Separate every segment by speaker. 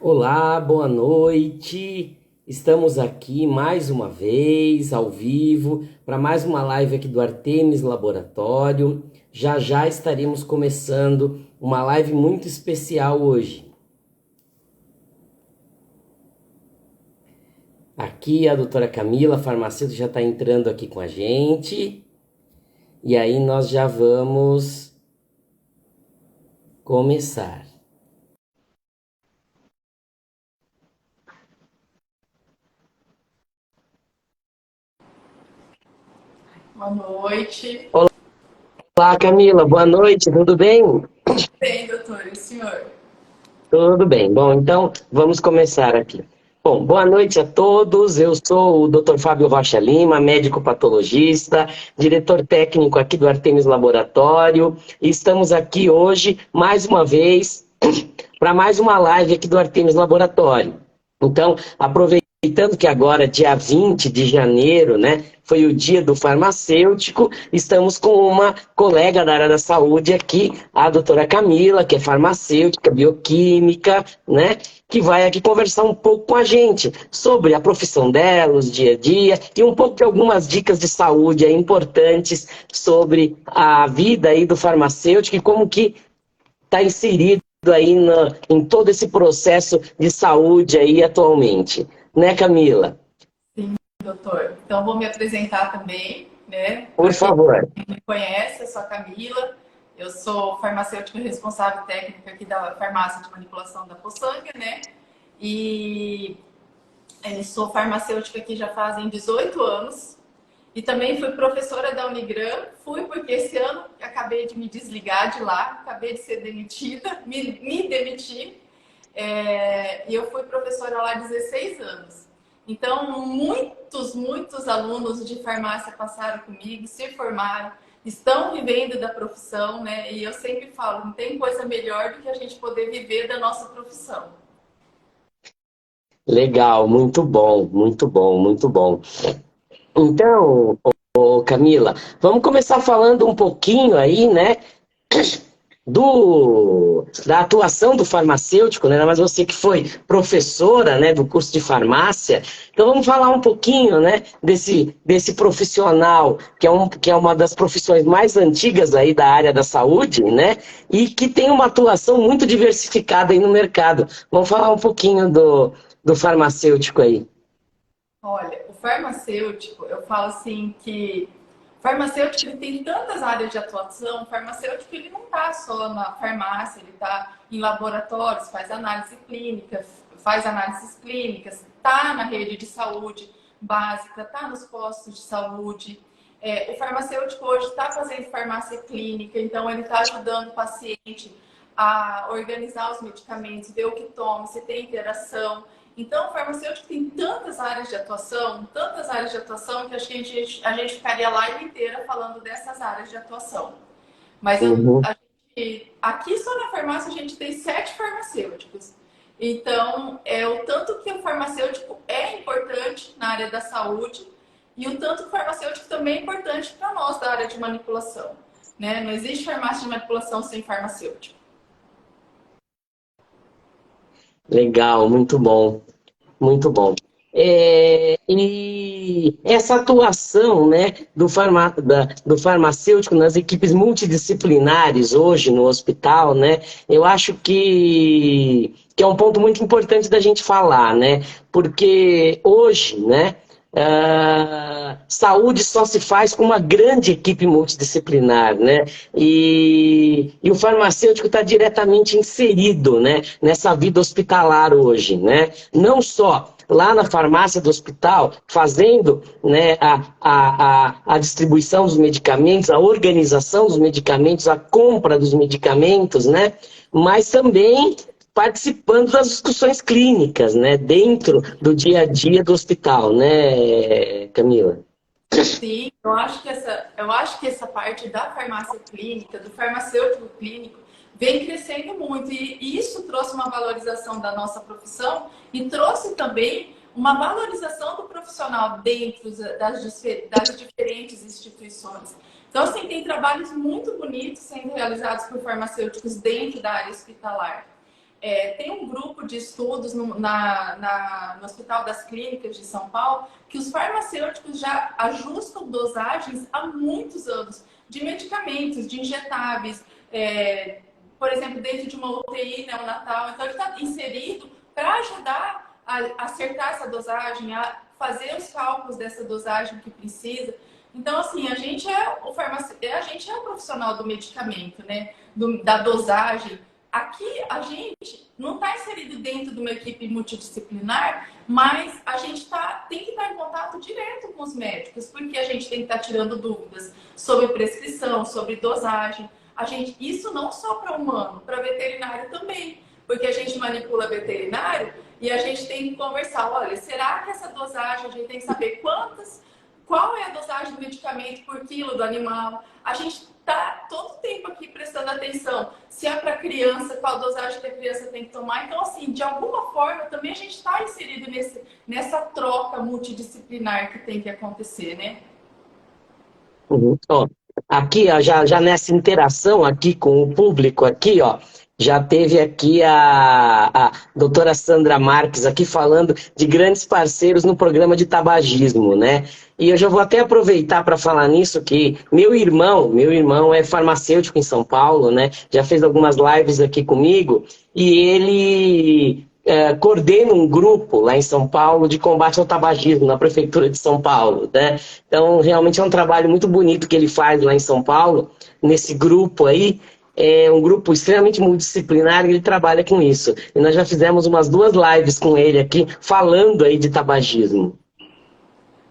Speaker 1: Olá, boa noite. Estamos aqui mais uma vez, ao vivo, para mais uma live aqui do Artemis Laboratório. Já já estaremos começando uma live muito especial hoje. Aqui a doutora Camila, farmacêutica, já está entrando aqui com a gente. E aí nós já vamos começar.
Speaker 2: Boa noite.
Speaker 1: Olá, Camila, boa noite, tudo bem?
Speaker 2: Bem, doutor, e o senhor?
Speaker 1: Tudo bem. Bom, então vamos começar aqui. Bom, boa noite a todos. Eu sou o Dr. Fábio Rocha Lima, médico patologista, diretor técnico aqui do Artemis Laboratório, e estamos aqui hoje, mais uma vez, para mais uma live aqui do Artemis Laboratório. Então, aproveitando que agora, dia 20 de janeiro, né, foi o dia do farmacêutico, estamos com uma colega da área da saúde aqui, a doutora Camila, que é farmacêutica, bioquímica, né, que vai aqui conversar um pouco com a gente sobre a profissão dela, os dia a dia, e um pouco de algumas dicas de saúde aí importantes sobre a vida aí do farmacêutico e como que está inserido aí em todo esse processo de saúde aí atualmente. Né, Camila?
Speaker 2: Sim, doutor. Então, vou me apresentar também, né?
Speaker 1: Por
Speaker 2: Para quem
Speaker 1: favor.
Speaker 2: não me conhece, eu sou a Camila. Eu sou farmacêutica responsável técnica aqui da farmácia de manipulação da Poçanga, né? E sou farmacêutica aqui já fazem 18 anos. E também fui professora da Unigran. Fui porque esse ano acabei de me desligar de lá, acabei de ser demitida, me demiti. E eu fui professora lá há 16 anos. Então, muitos alunos de farmácia passaram comigo, se formaram, estão vivendo da profissão, né? E eu sempre falo, não tem coisa melhor do que a gente poder viver da nossa profissão.
Speaker 1: Legal, muito bom, muito bom, muito bom. Então, Camila, vamos começar falando um pouquinho aí, né, da atuação do farmacêutico, né? Mas você que foi professora, né, do curso de farmácia, então vamos falar um pouquinho, né, desse profissional que é uma das profissões mais antigas aí da área da saúde, né, e que tem uma atuação muito diversificada aí no mercado. Vamos falar um pouquinho do farmacêutico aí.
Speaker 2: Olha, o farmacêutico, eu falo assim que o farmacêutico ele tem tantas áreas de atuação. O farmacêutico ele não está só na farmácia, ele está em laboratórios, faz análises clínicas, está na rede de saúde básica, está nos postos de saúde. O farmacêutico hoje está fazendo farmácia clínica, então ele está ajudando o paciente a organizar os medicamentos, ver o que toma, se tem interação. Então, o farmacêutico tem tantas áreas de atuação, que acho que a gente ficaria a live inteira falando dessas áreas de atuação. Mas
Speaker 1: Uhum.
Speaker 2: aqui só na farmácia a gente tem 7 farmacêuticos. Então, é o tanto que o farmacêutico é importante na área da saúde e o tanto que o farmacêutico também é importante para nós da área de manipulação. Né? Não existe farmácia de manipulação sem farmacêutico.
Speaker 1: Legal, muito bom. Muito bom. E essa atuação, né, do farmacêutico nas equipes multidisciplinares hoje no hospital, né, eu acho que é um ponto muito importante da gente falar, né, porque hoje, né, saúde só se faz com uma grande equipe multidisciplinar, né? E o farmacêutico está diretamente inserido, né, nessa vida hospitalar hoje, né? Não só lá na farmácia do hospital, fazendo, né, a distribuição dos medicamentos, a organização dos medicamentos, a compra dos medicamentos, né? Mas também participando das discussões clínicas, né, dentro do dia a dia do hospital, né, Camila?
Speaker 2: Sim, eu acho que essa parte da farmácia clínica, do farmacêutico clínico, vem crescendo muito. E isso trouxe uma valorização da nossa profissão e trouxe também uma valorização do profissional dentro das diferentes instituições. Então, assim, tem trabalhos muito bonitos sendo realizados por farmacêuticos dentro da área hospitalar. Tem um grupo de estudos no Hospital das Clínicas de São Paulo que os farmacêuticos já ajustam dosagens há muitos anos de medicamentos, de injetáveis, por exemplo, dentro de uma UTI neonatal. Então, ele está inserido para ajudar a acertar essa dosagem, a fazer os cálculos dessa dosagem que precisa. Então, assim, a gente é o profissional do medicamento, né? Da dosagem. Aqui, a gente não está inserido dentro de uma equipe multidisciplinar, mas a gente tem que estar em contato direto com os médicos, porque a gente tem que estar tirando dúvidas sobre prescrição, sobre dosagem. Isso não só para humano, para veterinário também, porque a gente manipula veterinário e a gente tem que conversar, olha, será que essa dosagem, a gente tem que saber qual é a dosagem do medicamento por quilo do animal? A gente está todo o tempo aqui prestando atenção. Se é para criança, qual dosagem que a criança tem que tomar. Então, assim, de alguma forma, também a gente está inserido nessa troca multidisciplinar que tem que acontecer, né?
Speaker 1: Uhum. Ó, aqui, ó, já nessa interação aqui com o público, aqui, ó, já teve aqui a doutora Sandra Marques aqui falando de grandes parceiros no programa de tabagismo, né? E eu já vou até aproveitar para falar nisso que meu irmão é farmacêutico em São Paulo, né? Já fez algumas lives aqui comigo e ele coordena um grupo lá em São Paulo de combate ao tabagismo na prefeitura de São Paulo, né? Então, realmente é um trabalho muito bonito que ele faz lá em São Paulo, nesse grupo aí. É um grupo extremamente multidisciplinar e ele trabalha com isso. E nós já fizemos umas 2 lives com ele aqui, falando aí de tabagismo.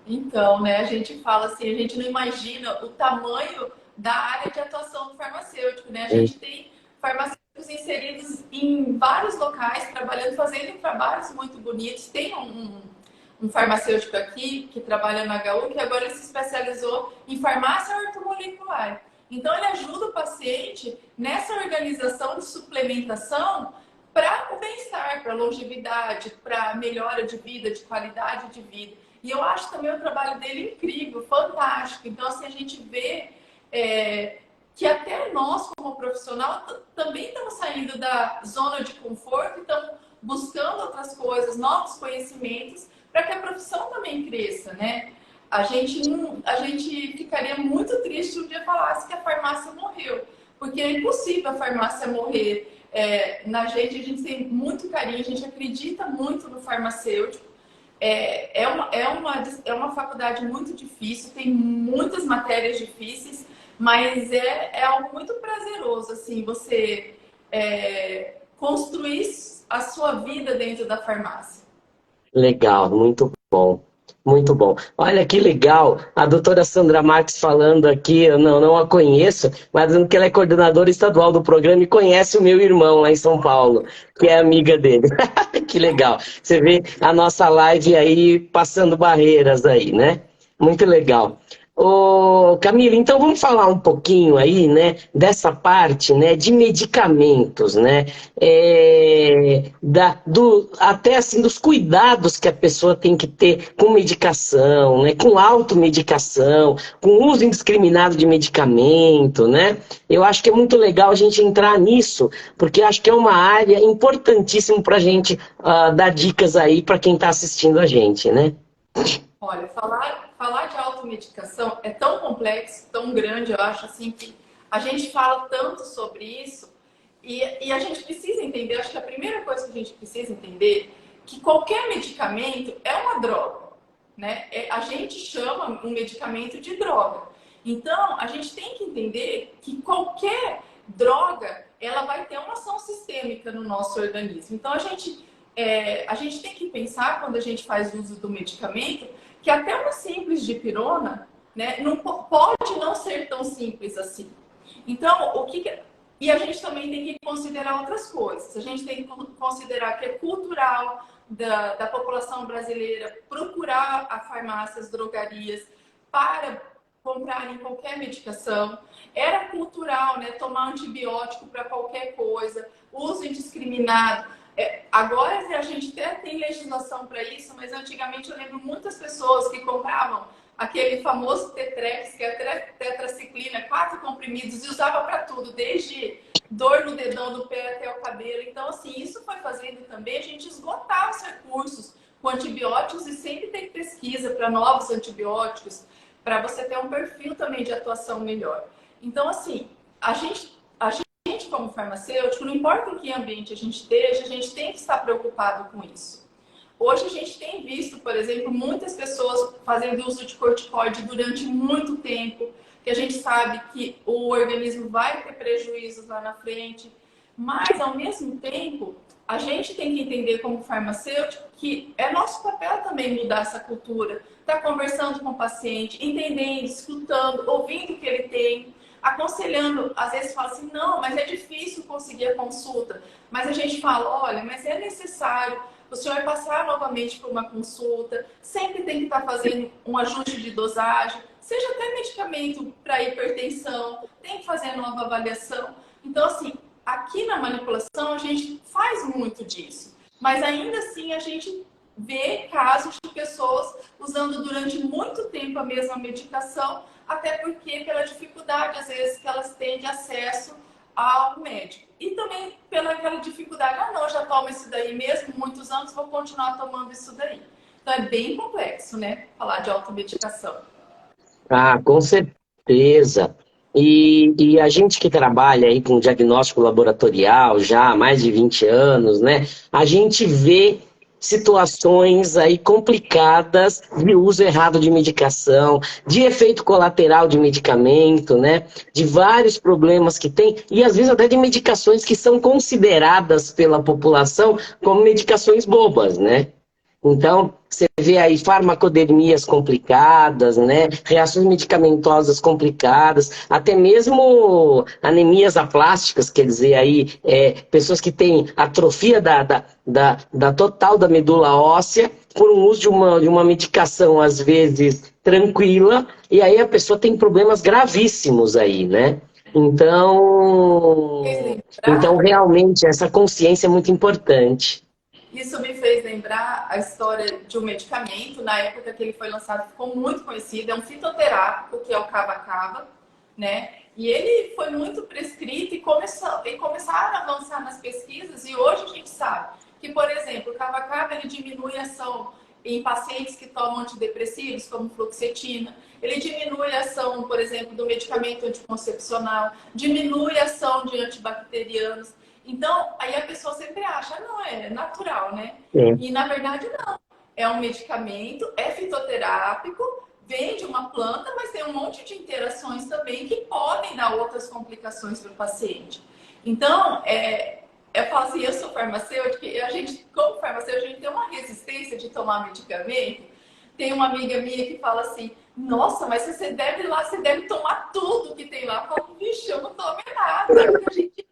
Speaker 2: Então, né, a gente fala assim, a gente não imagina o tamanho da área de atuação do farmacêutico, né? A gente tem farmacêuticos inseridos em vários locais, trabalhando, fazendo trabalhos muito bonitos. Tem um farmacêutico aqui que trabalha na HU, que agora ele se especializou em farmácia ortomolecular. Então, ele ajuda o paciente nessa organização de suplementação para o bem-estar, para a longevidade, para a melhora de vida, de qualidade de vida. E eu acho também o trabalho dele incrível, fantástico. Então, assim, a gente vê que até nós, como profissional, também estamos saindo da zona de conforto e estamos buscando outras coisas, novos conhecimentos, para que a profissão também cresça, né? A gente ficaria muito triste se um dia falasse que a farmácia morreu, porque é impossível a farmácia morrer. Na gente, a gente tem muito carinho, a gente acredita muito no farmacêutico. É uma faculdade muito difícil, tem muitas matérias difíceis, mas é algo muito prazeroso, assim, você construir a sua vida dentro da farmácia.
Speaker 1: Legal, muito bom. Muito bom. Olha que legal, a doutora Sandra Marques falando aqui, eu não a conheço, mas dizendo que ela é coordenadora estadual do programa e conhece o meu irmão lá em São Paulo, que é amiga dele. Que legal. Você vê a nossa live aí passando barreiras aí, né? Muito legal. Ô, Camila, então vamos falar um pouquinho aí, né, dessa parte, né, de medicamentos, né, até assim dos cuidados que a pessoa tem que ter com medicação, né, com automedicação, com uso indiscriminado de medicamento, né. Eu acho que é muito legal a gente entrar nisso, porque acho que é uma área importantíssima para a gente dar dicas aí para quem está assistindo a gente, né.
Speaker 2: Olha, falar de automedicação é tão complexo, tão grande, eu acho assim que a gente fala tanto sobre isso e a gente precisa entender, acho que a primeira coisa que a gente precisa entender é que qualquer medicamento é uma droga, né? A gente chama um medicamento de droga. Então, a gente tem que entender que qualquer droga, ela vai ter uma ação sistêmica no nosso organismo. Então, a gente tem que pensar, quando a gente faz uso do medicamento, que até uma simples dipirona, né, não pode não ser tão simples assim. Então, e a gente também tem que considerar outras coisas. A gente tem que considerar que é cultural da população brasileira procurar a farmácias, drogarias para comprarem qualquer medicação. Era cultural, né, tomar antibiótico para qualquer coisa, uso indiscriminado. Agora a gente até tem legislação para isso, mas antigamente eu lembro muitas pessoas que compravam aquele famoso Tetrex, que é a tetraciclina, 4 comprimidos, e usava para tudo, desde dor no dedão do pé até o cabelo. Então, assim, isso foi fazendo também a gente esgotar os recursos com antibióticos e sempre tem pesquisa para novos antibióticos, para você ter um perfil também de atuação melhor. Então, assim, a gente como farmacêutico, não importa em que ambiente a gente esteja, a gente tem que estar preocupado com isso. Hoje a gente tem visto, por exemplo, muitas pessoas fazendo uso de corticoide durante muito tempo, que a gente sabe que o organismo vai ter prejuízos lá na frente, mas ao mesmo tempo, a gente tem que entender como farmacêutico que é nosso papel também mudar essa cultura, estar conversando com o paciente, entendendo, escutando, ouvindo o que ele tem, aconselhando. Às vezes fala assim, não, mas é difícil conseguir a consulta, mas a gente fala, olha, mas é necessário o senhor passar novamente por uma consulta, sempre tem que estar fazendo um ajuste de dosagem, seja até medicamento para hipertensão, tem que fazer nova avaliação. Então, assim, aqui na manipulação a gente faz muito disso, mas ainda assim a gente vê casos de pessoas usando durante muito tempo a mesma medicação, até porque pela dificuldade, às vezes, que elas têm de acesso ao médico. E também pela aquela dificuldade, ah não, já tomo isso daí mesmo, muitos anos, vou continuar tomando isso daí. Então é bem complexo, né, falar de automedicação.
Speaker 1: Ah, com certeza. E a gente que trabalha aí com diagnóstico laboratorial já há mais de 20 anos, né? A gente vê situações aí complicadas de uso errado de medicação, de efeito colateral de medicamento, né? De vários problemas que tem, e às vezes até de medicações que são consideradas pela população como medicações bobas, né? Então, você vê aí farmacodemias complicadas, né? Reações medicamentosas complicadas, até mesmo anemias aplásticas, quer dizer, aí, pessoas que têm atrofia da total da medula óssea por um uso de uma medicação, às vezes, tranquila, e aí a pessoa tem problemas gravíssimos aí, né?
Speaker 2: Fez
Speaker 1: Então
Speaker 2: lembrar?
Speaker 1: realmente, essa consciência é muito importante.
Speaker 2: Isso me fez lembrar a história de um medicamento, na época que ele foi lançado, ficou muito conhecido, é um fitoterápico, que é o cava-cava, né? E ele foi muito prescrito e começaram a avançar nas pesquisas, e hoje a gente sabe que, por exemplo, o cava-cava ele diminui a ação em pacientes que tomam antidepressivos, como fluoxetina, ele diminui a ação, por exemplo, do medicamento anticoncepcional, diminui a ação de antibacterianos. Então, aí a pessoa sempre acha, não, é natural, né?
Speaker 1: É.
Speaker 2: E na verdade não. É um medicamento, é fitoterápico, vem de uma planta, mas tem um monte de interações também que podem dar outras complicações para o paciente. Então, eu falo assim, eu sou farmacêutica e a gente, como farmacêutica, a gente tem uma resistência de tomar medicamento. Tem uma amiga minha que fala assim, nossa, mas você deve ir lá, você deve tomar tudo que tem lá. Eu falo, vixe, eu não tomo nada, porque a gente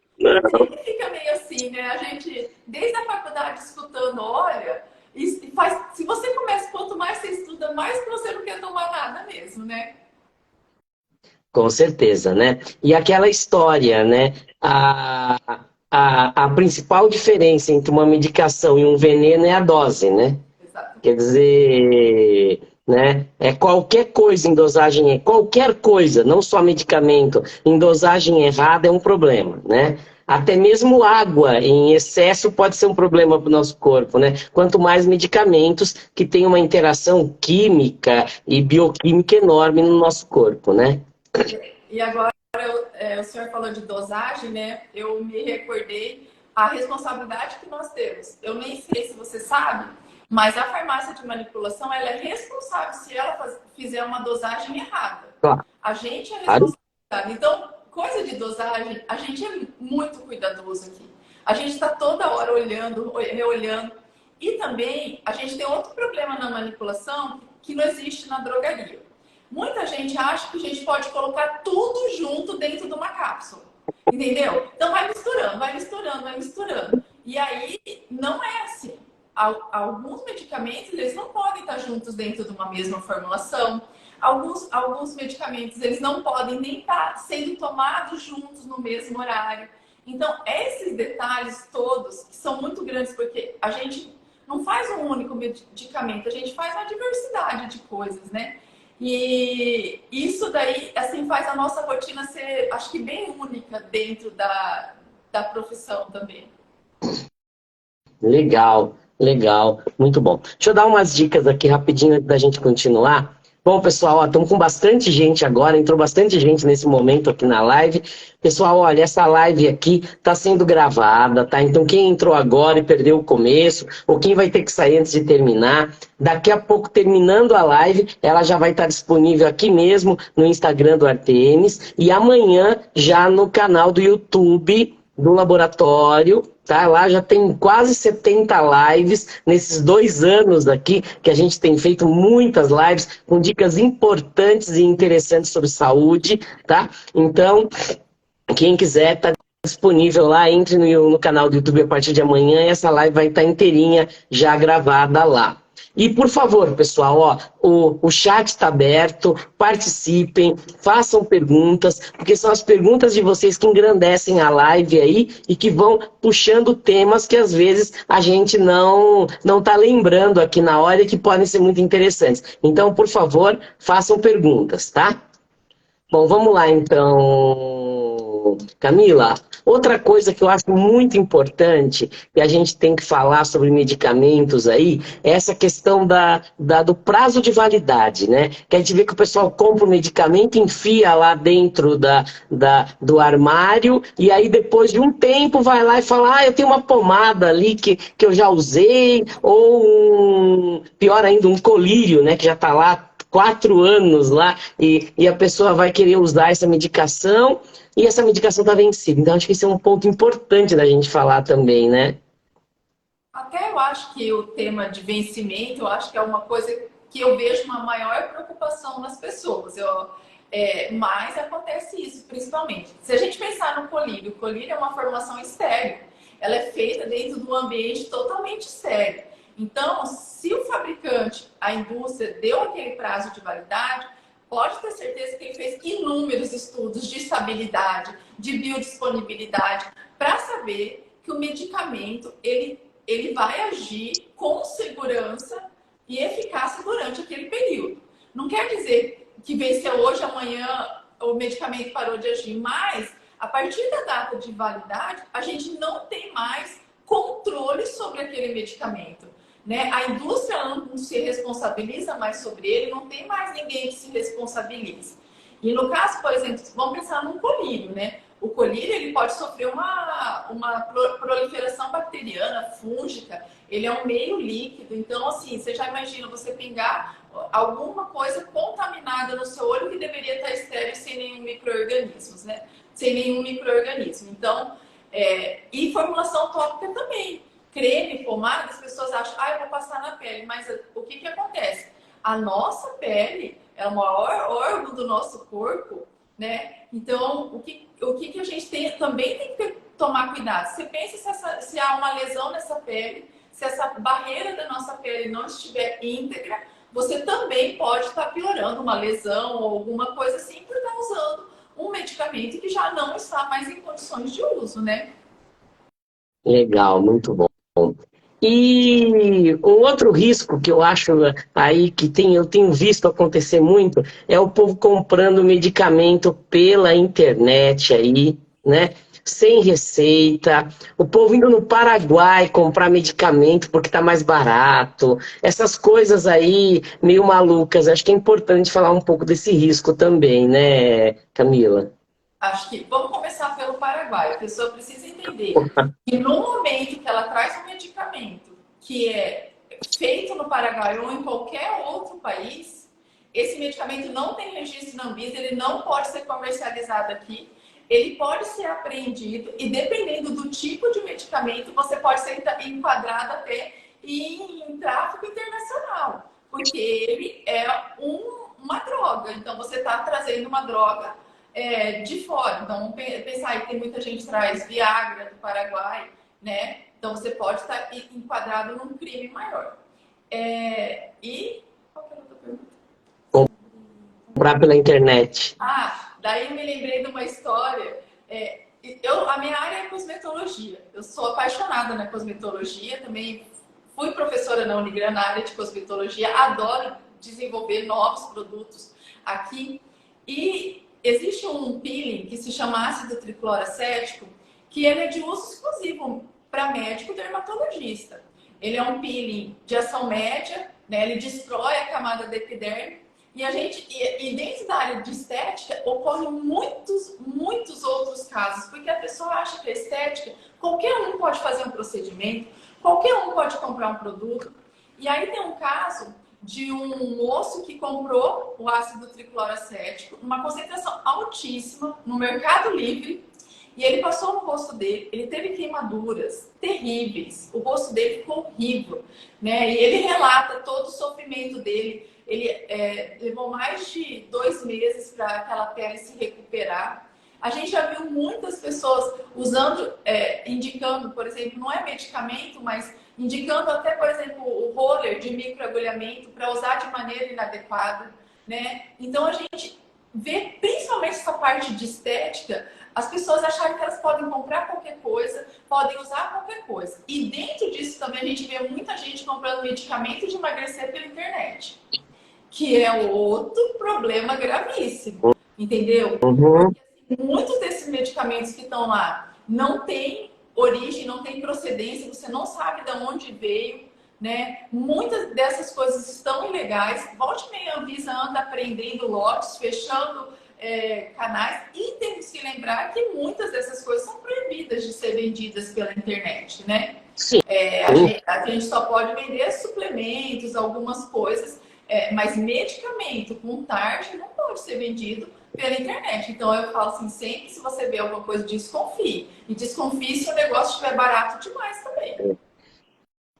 Speaker 2: sempre fica meio assim, né? A gente, desde a faculdade, escutando, olha, e faz, se você começa, quanto mais você estuda, mais que você não quer tomar nada mesmo, né?
Speaker 1: Com certeza, né? E aquela história, né? A principal diferença entre uma medicação e um veneno é a dose, né?
Speaker 2: Exato.
Speaker 1: Quer dizer, né? É qualquer coisa em dosagem, qualquer coisa, não só medicamento, em dosagem errada é um problema, né? Até mesmo água em excesso pode ser um problema para o nosso corpo, né? Quanto mais medicamentos que têm uma interação química e bioquímica enorme no nosso corpo, né?
Speaker 2: E agora, o senhor falou de dosagem, né? Eu me recordei a responsabilidade que nós temos. Eu nem sei se você sabe, mas a farmácia de manipulação ela é responsável se ela fizer uma dosagem errada.
Speaker 1: Claro.
Speaker 2: A gente é responsável. Então, coisa de dosagem, a gente é muito cuidadoso aqui. A gente está toda hora olhando, reolhando. E também, a gente tem outro problema na manipulação que não existe na drogaria. Muita gente acha que a gente pode colocar tudo junto dentro de uma cápsula. Entendeu? Então vai misturando, vai misturando, vai misturando. E aí não é assim. Alguns medicamentos eles não podem estar juntos dentro de uma mesma formulação. Alguns medicamentos eles não podem nem estar sendo tomados juntos no mesmo horário. Então, esses detalhes todos que são muito grandes, porque a gente não faz um único medicamento, a gente faz uma diversidade de coisas, né? E isso daí, assim, faz a nossa rotina ser, acho que bem única dentro da profissão também.
Speaker 1: Legal, legal, muito bom. Deixa eu dar umas dicas aqui rapidinho antes da gente continuar. Bom, pessoal, estamos com bastante gente agora, entrou bastante gente nesse momento aqui na live. Pessoal, olha, essa live aqui está sendo gravada, tá? Então quem entrou agora e perdeu o começo, ou quem vai ter que sair antes de terminar, daqui a pouco, terminando a live, ela já vai estar disponível aqui mesmo no Instagram do Artemis e amanhã já no canal do YouTube do laboratório, tá? Lá já tem quase 70 lives nesses 2 anos aqui, que a gente tem feito muitas lives com dicas importantes e interessantes sobre saúde, tá? Então, quem quiser, tá disponível lá, entre no canal do YouTube a partir de amanhã e essa live vai estar inteirinha já gravada lá. E, por favor, pessoal, ó, o chat está aberto, participem, façam perguntas, porque são as perguntas de vocês que engrandecem a live aí e que vão puxando temas que, às vezes, a gente não está lembrando aqui na hora e que podem ser muito interessantes. Então, por favor, façam perguntas, tá? Bom, vamos lá, então, Camila. Outra coisa que eu acho muito importante, que a gente tem que falar sobre medicamentos aí, é essa questão do prazo de validade, né? Que a gente vê que o pessoal compra o medicamento, enfia lá dentro do armário, e aí depois de um tempo vai lá e fala, eu tenho uma pomada ali que eu já usei, ou pior ainda, um colírio, né? Que já está lá 4 anos lá, e a pessoa vai querer usar essa medicação, e essa medicação está vencida. Então, acho que isso é um ponto importante da gente falar também, né?
Speaker 2: Até eu acho que o tema de vencimento, eu acho que é uma coisa que eu vejo uma maior preocupação nas pessoas. Mas acontece isso, principalmente. Se a gente pensar no colírio, o colírio é uma formação estéril. Ela é feita dentro de um ambiente totalmente estéril. Então, se o fabricante, a indústria, deu aquele prazo de validade, pode ter certeza que ele fez inúmeros estudos de estabilidade, de biodisponibilidade, para saber que o medicamento ele vai agir com segurança e eficácia durante aquele período. Não quer dizer que venceu hoje, amanhã o medicamento parou de agir, mas a partir da data de validade, a gente não tem mais controle sobre aquele medicamento. Né? A indústria não se responsabiliza mais sobre ele, não tem mais ninguém que se responsabilize. E no caso, por exemplo, vamos pensar num colírio, né? O colírio ele pode sofrer uma proliferação bacteriana, fúngica, ele é um meio líquido, então assim, você já imagina você pingar alguma coisa contaminada no seu olho que deveria estar estéril sem nenhum micro-organismo, né? Sem nenhum micro-organismo. Então, e formulação tópica também. Creme, pomada, as pessoas acham, eu vou passar na pele, mas o que acontece? A nossa pele é o maior órgão do nosso corpo, né? Então, o que a gente também tem que tomar cuidado? Você pensa se há uma lesão nessa pele, se essa barreira da nossa pele não estiver íntegra, você também pode estar piorando uma lesão ou alguma coisa assim por estar usando um medicamento que já não está mais em condições de uso, né?
Speaker 1: Legal, muito bom. E um outro risco que eu acho aí que eu tenho visto acontecer muito é o povo comprando medicamento pela internet aí, né? Sem receita, o povo indo no Paraguai comprar medicamento porque tá mais barato, essas coisas aí meio malucas. Acho que é importante falar um pouco desse risco também, né, Camila?
Speaker 2: Acho que vamos começar pelo Paraguai. A pessoa precisa entender que no momento que ela traz um medicamento que é feito no Paraguai ou em qualquer outro país, esse medicamento não tem registro na Anvisa, ele não pode ser comercializado aqui, ele pode ser apreendido e dependendo do tipo de medicamento, você pode ser enquadrado até em tráfico internacional, porque ele é uma droga. Então você está trazendo uma droga de fora. Então, vamos pensar aí que tem muita gente que traz Viagra do Paraguai, né? Então, você pode estar enquadrado num crime maior. E... Qual que era a outra pergunta?
Speaker 1: Comprar pela internet.
Speaker 2: Daí eu me lembrei de uma história. A minha área é cosmetologia. Eu sou apaixonada na cosmetologia. Também fui professora na Unigran na área de cosmetologia. Adoro desenvolver novos produtos aqui. E existe um peeling que se chama ácido tricloracético, que ele é de uso exclusivo para médico dermatologista. Ele é um peeling de ação média, né? Ele destrói a camada da epiderme. E dentro da área de estética, ocorrem muitos outros casos, porque a pessoa acha que a estética, qualquer um pode fazer um procedimento, qualquer um pode comprar um produto. E aí tem um caso de um moço que comprou o ácido tricloracético, uma concentração altíssima no Mercado Livre, e ele passou no rosto dele, ele teve queimaduras terríveis, o rosto dele ficou horrível, né? E ele relata todo o sofrimento dele. Ele levou mais de 2 meses para aquela pele se recuperar. A gente já viu muitas pessoas usando, indicando, por exemplo, não é medicamento, mas indicando até, por exemplo, o roller de microagulhamento para usar de maneira inadequada, né? Então a gente vê, principalmente essa parte de estética, as pessoas acharem que elas podem comprar qualquer coisa, podem usar qualquer coisa. E dentro disso também a gente vê muita gente comprando medicamento de emagrecer pela internet, que é outro problema gravíssimo, entendeu?
Speaker 1: Uhum.
Speaker 2: Porque assim, muitos desses medicamentos que estão lá não têm origem, não têm procedência, você não sabe de onde veio, né? Muitas dessas coisas estão ilegais. Volte e meia, a Anvisa anda prendendo lotes, fechando canais, e temos que lembrar que muitas dessas coisas são proibidas de ser vendidas pela internet, né?
Speaker 1: Sim.
Speaker 2: A gente só pode vender suplementos, algumas coisas, mas medicamento com tarde não pode ser vendido pela internet. Então eu falo assim, sempre se você vê alguma coisa, desconfie. E desconfie se o negócio estiver barato demais também.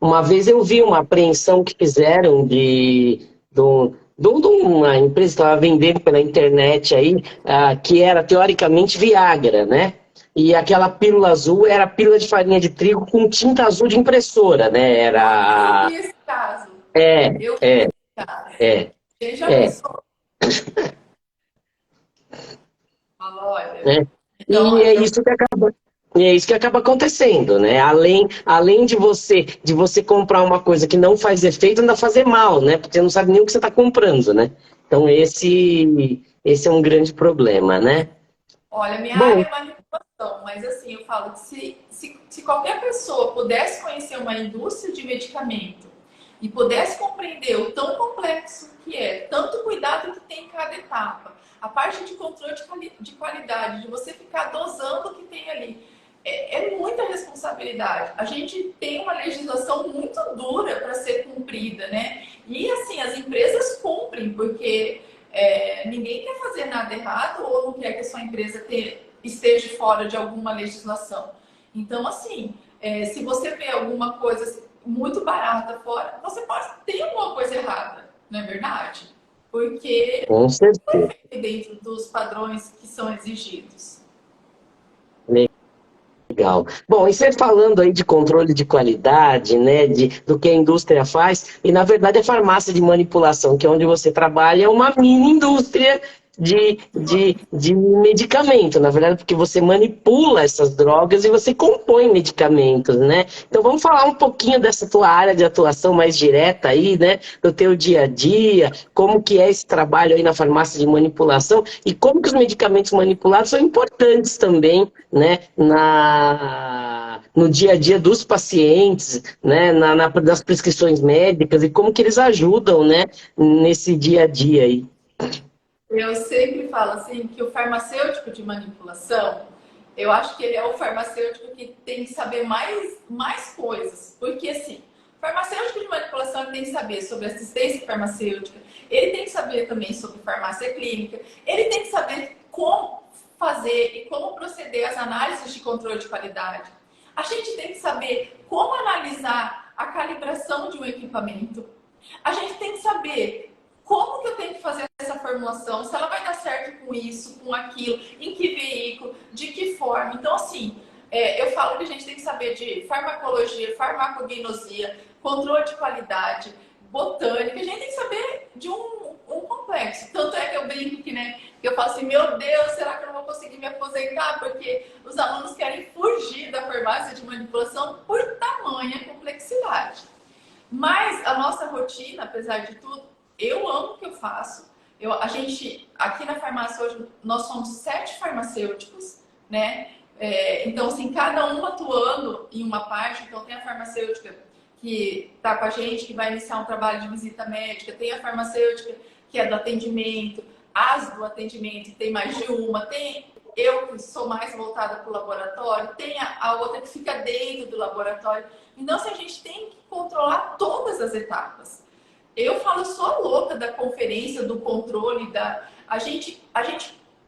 Speaker 1: Uma vez eu vi uma apreensão que fizeram de uma empresa que estava vendendo pela internet aí, que era teoricamente Viagra, né? E aquela pílula azul era pílula de farinha de trigo com tinta azul de impressora, né?
Speaker 2: Eu
Speaker 1: Era.
Speaker 2: vi esse caso.
Speaker 1: É,
Speaker 2: Eu vi
Speaker 1: é,
Speaker 2: esse caso.
Speaker 1: é,
Speaker 2: Você já
Speaker 1: é,
Speaker 2: pensou? Fala, olha.
Speaker 1: né?
Speaker 2: Então,
Speaker 1: E é isso que acaba. E é isso que acaba acontecendo, né? Além de você comprar uma coisa que não faz efeito, ainda fazer mal, né? Porque você não sabe nem o que você está comprando, né? Então esse é um grande problema, né?
Speaker 2: olha, minha área
Speaker 1: Bom,
Speaker 2: é manipulação, mas assim, eu falo que se qualquer pessoa pudesse conhecer uma indústria de medicamento e pudesse compreender o tão complexo que é, tanto cuidado que tem em cada etapa, a parte de controle de qualidade, de você ficar dosando o que tem ali, é muita responsabilidade. A gente tem uma legislação muito dura para ser cumprida, né? E assim, as empresas cumprem, porque ninguém quer fazer nada errado ou não quer que a sua empresa esteja fora de alguma legislação. Então, assim, se você vê alguma coisa muito barata fora, você pode ter alguma coisa errada, não é verdade? Porque
Speaker 1: com certeza.
Speaker 2: é dentro dos padrões que são exigidos.
Speaker 1: Legal. Bom, e você falando aí de controle de qualidade, né, do que a indústria faz, e na verdade a farmácia de manipulação, que é onde você trabalha, é uma mini indústria de medicamento, na verdade, porque você manipula essas drogas e você compõe medicamentos, né? Então vamos falar um pouquinho dessa tua área de atuação mais direta aí, né, do teu dia a dia, como que é esse trabalho aí na farmácia de manipulação e como que os medicamentos manipulados são importantes também, né, no dia a dia dos pacientes, né, nas prescrições médicas e como que eles ajudam, né, nesse dia a dia aí.
Speaker 2: Eu sempre falo assim que o farmacêutico de manipulação, eu acho que ele é o farmacêutico que tem que saber mais coisas. Porque assim, o farmacêutico de manipulação ele tem que saber sobre assistência farmacêutica, ele tem que saber também sobre farmácia clínica, ele tem que saber como fazer e como proceder às análises de controle de qualidade. A gente tem que saber como analisar a calibração de um equipamento. A gente tem que saber como que eu tenho que fazer essa formulação, se ela vai dar certo com isso, com aquilo, em que veículo, de que forma. Então, assim, eu falo que a gente tem que saber de farmacologia, farmacognosia, controle de qualidade, botânica. A gente tem que saber de um complexo. Tanto é que eu brinco que, né, que eu falo assim, meu Deus, será que eu não vou conseguir me aposentar? Porque os alunos querem fugir da farmácia de manipulação por tamanha complexidade. Mas a nossa rotina, apesar de tudo, eu amo o que eu faço. A gente, aqui na farmácia hoje, nós somos 7 farmacêuticos, né? Então, assim, cada um atuando em uma parte. Então, tem a farmacêutica que está com a gente, que vai iniciar um trabalho de visita médica, tem a farmacêutica que é do atendimento, as do atendimento, tem mais de uma, tem eu que sou mais voltada para o laboratório, tem a outra que fica dentro do laboratório. Então, assim, a gente tem que controlar todas as etapas. Eu falo, eu sou a louca da conferência, do controle, a gente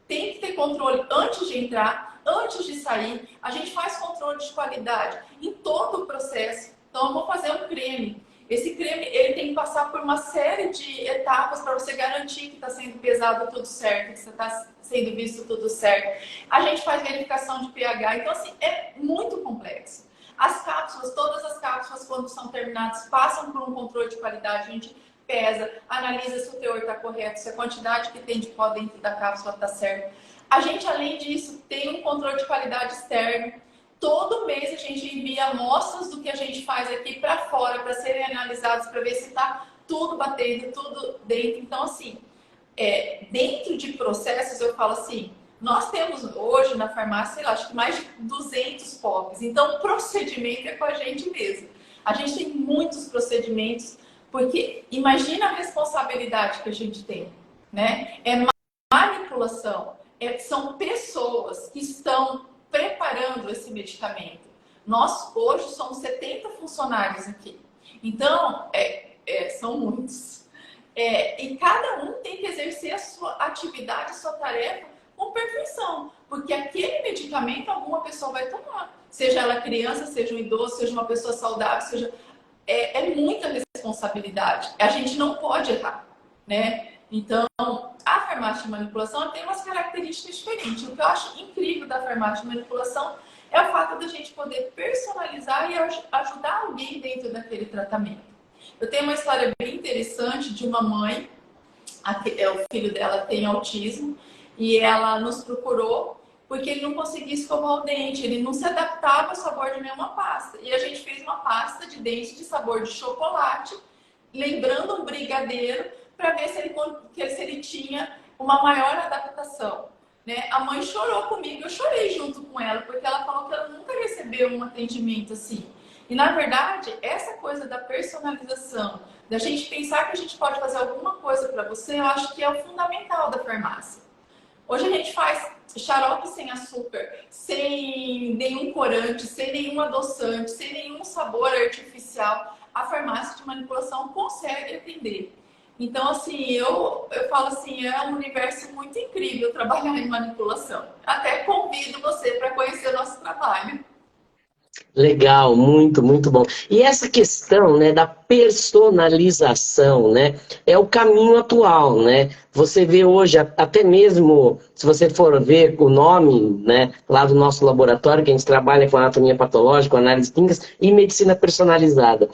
Speaker 2: tem que ter controle antes de entrar, antes de sair. A gente faz controle de qualidade em todo o processo. Então, eu vou fazer um creme. Esse creme, ele tem que passar por uma série de etapas para você garantir que está sendo pesado tudo certo, que você está sendo visto tudo certo. A gente faz verificação de pH. Então, assim, é muito complexo. As cápsulas, todas as cápsulas, quando são terminadas, passam por um controle de qualidade. A gente pesa, analisa se o teor está correto, se a quantidade que tem de pó dentro da cápsula está certa. A gente, além disso, tem um controle de qualidade externo. Todo mês a gente envia amostras do que a gente faz aqui para fora, para serem analisados, para ver se está tudo batendo, tudo dentro. Então, assim, dentro de processos, eu falo assim, nós temos hoje na farmácia, sei lá, acho que mais de 200 POPs. Então, o procedimento é com a gente mesmo. A gente tem muitos procedimentos, porque imagina a responsabilidade que a gente tem, né? É manipulação, são pessoas que estão preparando esse medicamento. Nós hoje somos 70 funcionários aqui. Então, são muitos. E cada um tem que exercer a sua atividade, a sua tarefa com perfeição. Porque aquele medicamento alguma pessoa vai tomar. Seja ela criança, seja um idoso, seja uma pessoa saudável, seja... É muita responsabilidade. A gente não pode errar, né? Então, a farmácia de manipulação tem umas características diferentes. O que eu acho incrível da farmácia de manipulação é o fato da gente poder personalizar e ajudar alguém dentro daquele tratamento. Eu tenho uma história bem interessante de uma mãe, o filho dela tem autismo, e ela nos procurou porque ele não conseguia escovar o dente, ele não se adaptava ao sabor de nenhuma pasta. E a gente fez uma pasta de dente de sabor de chocolate, lembrando um brigadeiro, para ver se ele tinha uma maior adaptação. Né? A mãe chorou comigo, eu chorei junto com ela, porque ela falou que ela nunca recebeu um atendimento assim. E, na verdade, essa coisa da personalização, da gente pensar que a gente pode fazer alguma coisa para você, eu acho que é o fundamental da farmácia. Hoje a gente faz xarope sem açúcar, sem nenhum corante, sem nenhum adoçante, sem nenhum sabor artificial. A farmácia de manipulação consegue atender. Então, assim, eu falo assim, é um universo muito incrível trabalhar em manipulação. Até convido você para conhecer o nosso trabalho.
Speaker 1: Legal, muito, muito bom. E essa questão, né, da personalização, né, é o caminho atual, né? Você vê hoje, até mesmo, se você for ver o nome, né, lá do nosso laboratório, que a gente trabalha com anatomia patológica, análise clínica e medicina personalizada.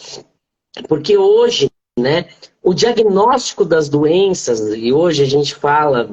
Speaker 1: Porque hoje, né, o diagnóstico das doenças, e hoje a gente fala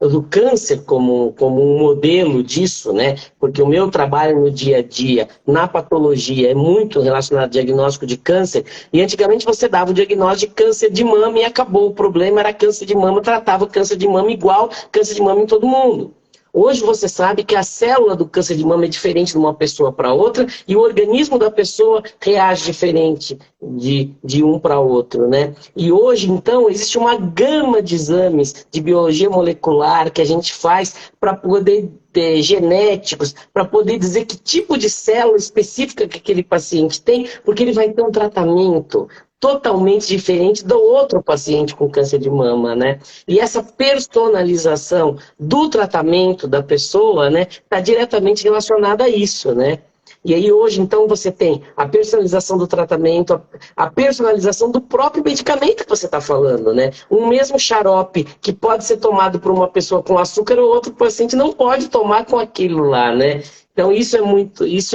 Speaker 1: do câncer como um modelo disso, né? Porque o meu trabalho no dia a dia, na patologia, é muito relacionado ao diagnóstico de câncer. E antigamente você dava o diagnóstico de câncer de mama e acabou. O problema era câncer de mama, tratava câncer de mama igual câncer de mama em todo mundo. Hoje você sabe que a célula do câncer de mama é diferente de uma pessoa para outra e o organismo da pessoa reage diferente de um para outro, né? E hoje, então, existe uma gama de exames de biologia molecular que a gente faz para poder ter genéticos, para poder dizer que tipo de célula específica que aquele paciente tem, porque ele vai ter um tratamento totalmente diferente do outro paciente com câncer de mama, né? E essa personalização do tratamento da pessoa, né, está diretamente relacionada a isso, né? E aí hoje, então, você tem a personalização do tratamento, a personalização do próprio medicamento que você está falando, né? Um mesmo xarope que pode ser tomado por uma pessoa com açúcar, o outro paciente não pode tomar com aquilo lá, né? Então, isso é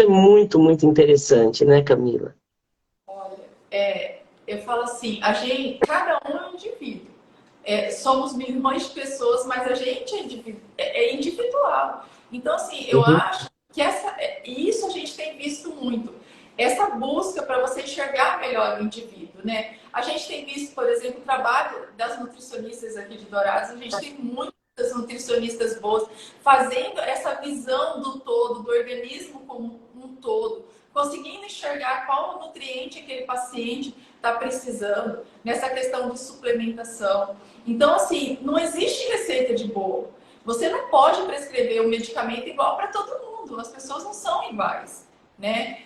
Speaker 1: muito, muito interessante, né, Camila?
Speaker 2: Olha, eu falo assim, cada um é um indivíduo. Somos milhões de pessoas, mas a gente é individual. Então, assim, eu
Speaker 1: Uhum.
Speaker 2: acho que isso a gente tem visto muito. Essa busca para você enxergar melhor o indivíduo, né? A gente tem visto, por exemplo, o trabalho das nutricionistas aqui de Dourados, a gente tem muitas nutricionistas boas, fazendo essa visão do todo, do organismo como um todo, conseguindo enxergar qual nutriente aquele paciente está precisando, nessa questão de suplementação. Então, assim, não existe receita de bolo. Você não pode prescrever um medicamento igual para todo mundo, as pessoas não são iguais, né?